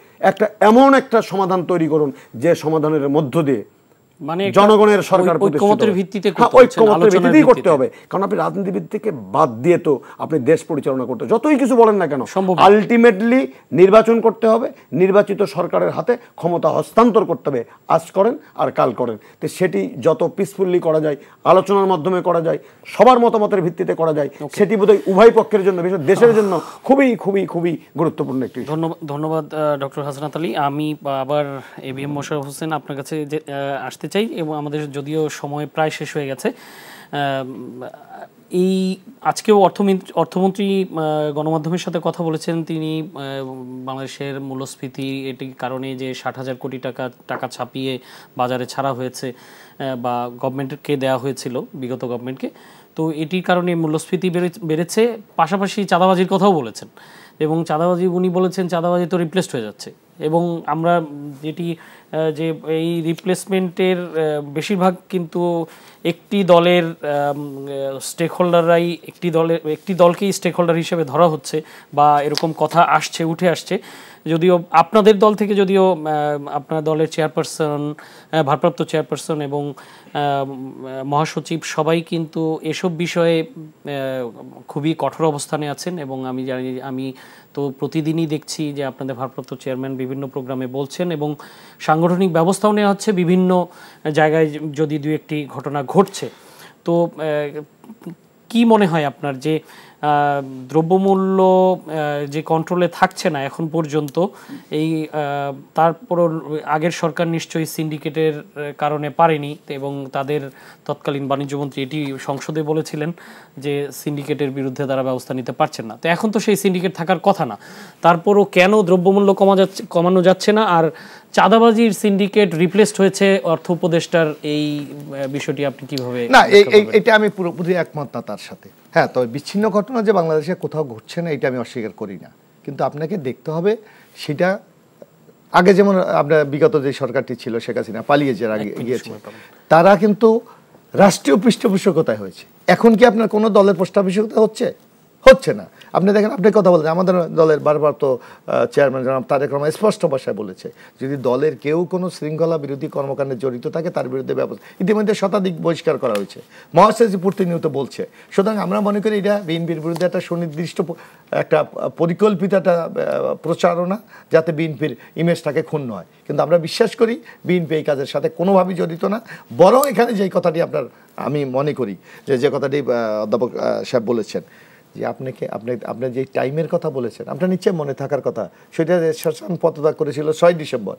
এমন একটা সমাধান তৈরি করুন যে সমাধানের মধ্য দিয়ে মানে জনগণের সরকার ঐক্যমতের ভিত্তিতে করতে হবে। কারণ আপনি রাজনীতিবিদ থেকে বাদ দিয়ে তো আপনি দেশ পরিচালনা করতে, যতই কিছু বলেন না কেন, আলটিমেটলি নির্বাচন করতে হবে, নির্বাচিত সরকারের হাতে ক্ষমতা হস্তান্তর করতে হবে। আজ করেন আর কাল করেন, তো সেটি যত পিসফুলি করা যায়, আলোচনার মাধ্যমে করা যায়, সবার মতামতের ভিত্তিতে করা যায়, সেটি বোধহয় উভয় পক্ষের জন্য, বিশেষ দেশের জন্য খুবই খুবই খুবই গুরুত্বপূর্ণ একটি। ধন্যবাদ ডক্টর হাসনাত আলী। আমি আবার এবিএম মোশাররফ হোসেন আপনার কাছে আসতে চাই, এবং আমাদের যদিও সময় প্রায় শেষ হয়ে গেছে, এই আজকেও অর্থমন্ত্রী গণমাধ্যমের সাথে কথা বলেছেন, তিনি বাংলাদেশের মূল্যস্ফীতি এটির কারণে যে 60,000 কোটি টাকা ছাপিয়ে বাজারে ছাড়া হয়েছে বা গভর্নমেন্টকে দেওয়া হয়েছিল বিগত গভর্নমেন্টকে, তো এটির কারণে মূল্যস্ফীতি বেড়েছে। পাশাপাশি চাঁদাবাজির কথাও বলেছেন, এবং চাঁদাবাজি উনি বলেছেন চাঁদাবাজি তো রিপ্লেসড হয়ে যাচ্ছে, এবং আমরা যেটি যে এই রিপ্লেসমেন্টের বেশিরভাগ কিন্তু একটি দলের স্টেক হোল্ডাররাই একটি দলকেই স্টেক হোল্ডার হিসেবে ধরা হচ্ছে বা এরকম কথা উঠে আসছে। যদিও আপনাদের দল থেকে, যদিও আপনার দলের চেয়ারপারসন, ভারপ্রাপ্ত চেয়ারপারসন এবং মহাসচিব সবাই কিন্তু এসব বিষয়ে খুবই কঠোর অবস্থানে আছেন, এবং আমি তো প্রতিদিনই দেখছি যে আপনাদের ভারপ্রাপ্ত চেয়ারম্যান বিভিন্ন প্রোগ্রামে বলছেন, এবং সাংগঠনিক ব্যবস্থাও নেওয়া হচ্ছে বিভিন্ন জায়গায় যদি দু একটি ঘটনা ঘটছে। তো কি মনে হয় আপনার যে দ্রব্যমূল্য যে কন্ট্রোলে থাকছে না এখন পর্যন্ত, এই তারপরও আগের সরকার নিশ্চয়ই সিন্ডিকেটের কারণে পারেনি, এবং তাদের তৎকালীন বাণিজ্যমন্ত্রী এটি সংসদে বলেছিলেন যে সিন্ডিকেটের বিরুদ্ধে তারা ব্যবস্থা নিতে পারছেন না। তো এখন তো সেই সিন্ডিকেট থাকার কথা না, তারপরও কেন দ্রব্যমূল্য কমানো যাচ্ছে না? আর চাঁদাবাজির সিন্ডিকেট রিপ্লেসড হয়েছে অর্থ উপদেষ্টার, এই বিষয়টি আপনি কিভাবে? না, এটা আমি পুরোপুরি একমত না তার সাথে। হ্যাঁ, তবে বিচ্ছিন্ন ঘটনা যে বাংলাদেশে কোথাও ঘটছে না এটা আমি অস্বীকার করি না, কিন্তু আপনাকে দেখতে হবে সেটা আগে যেমন আপনার বিগত যে সরকারটি ছিল শেখ হাসিনা পালিয়ে যে আগে গিয়েছে, তারা কিন্তু রাষ্ট্রীয় পৃষ্ঠপোষকতায় হয়েছে। এখন কি আপনার কোনো দলের পৃষ্ঠপোষকতা হচ্ছে না? আপনি দেখেন, আপনি কথা বলছেন, আমাদের দলের ভারপ্রাপ্ত চেয়ারম্যান জনাব তারেক রহমান স্পষ্ট ভাষায় বলেছে, যদি দলের কেউ কোনো শৃঙ্খলা বিরোধী কর্মকাণ্ডে জড়িত থাকে তার বিরুদ্ধে ব্যবস্থা, ইতিমধ্যে শতাধিক বহিষ্কার করা হয়েছে, মহাসচিব প্রতিনিয়ত বলছে। সুতরাং আমরা মনে করি এটা বিএনপির বিরুদ্ধে একটা সুনির্দিষ্ট একটা পরিকল্পিত একটা প্রচারণা, যাতে বিএনপির ইমেজটাকে ক্ষুণ্ণ হয়। কিন্তু আমরা বিশ্বাস করি বিএনপি এই কাজের সাথে কোনোভাবেই জড়িত না, বরং এখানে যেই কথাটি আমি মনে করি যে কথাটি অধ্যাপক সাহেব বলেছেন, যে আপনি যে টাইমের কথা বলেছেন, আপনার নিশ্চয় মনে থাকার কথা, সেটা শাসন পদত্যাগ করেছিল 6 ডিসেম্বর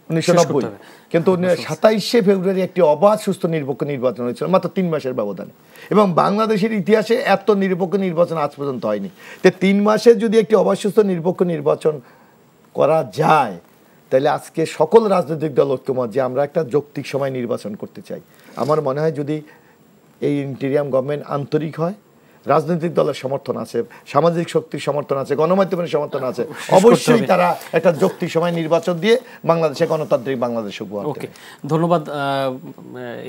1990, কিন্তু 27শে ফেব্রুয়ারি একটি অবাধ সুস্থ নিরপেক্ষ নির্বাচন হয়েছিল মাত্র 3 মাসের ব্যবধানে, এবং বাংলাদেশের ইতিহাসে এত নিরপেক্ষ নির্বাচন আজ পর্যন্ত হয়নি। তো 3 মাসে যদি একটি অবাধ সুস্থ নিরপেক্ষ নির্বাচন করা যায়, তাহলে আজকে সকল রাজনৈতিক দল ঐক্যমত যে আমরা একটা যৌক্তিক সময় নির্বাচন করতে চাই। আমার মনে হয় যদি এই ইন্টিরিয়াম গভর্নমেন্ট আন্তরিক হয়, রাজনৈতিক দলের সমর্থন আছে, সামাজিক শক্তির সমর্থন আছে, গণমাধ্যমের সমর্থন আছে, অবশ্যই তারা একটা যৌক্তিক সময় নির্বাচন দিয়ে বাংলাদেশে গণতান্ত্রিক বাংলাদেশ উপহার দেবে। ধন্যবাদ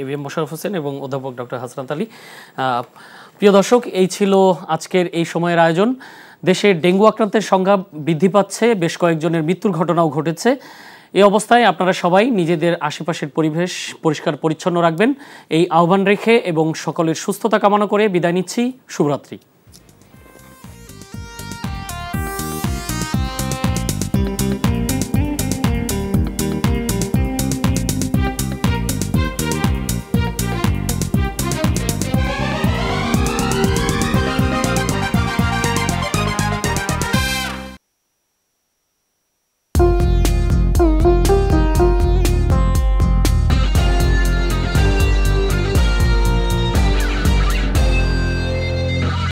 এবিএম মোশাররফ হোসেন এবং অধ্যাপক ডক্টর হাসনাত আলী। প্রিয় দর্শক, এই ছিল আজকের এই সময়ের আয়োজন। দেশে ডেঙ্গু আক্রান্তের সংখ্যা বৃদ্ধি পাচ্ছে, বেশ কয়েকজনের মৃত্যুর ঘটনাও ঘটেছে। এই অবস্থায় আপনারা সবাই নিজেদের আশেপাশের পরিবেশ পরিষ্কার পরিচ্ছন্ন রাখবেন, এই আহ্বান রেখে এবং সকলের সুস্থতা কামনা করে বিদায় নিচ্ছি। শুভরাত্রি।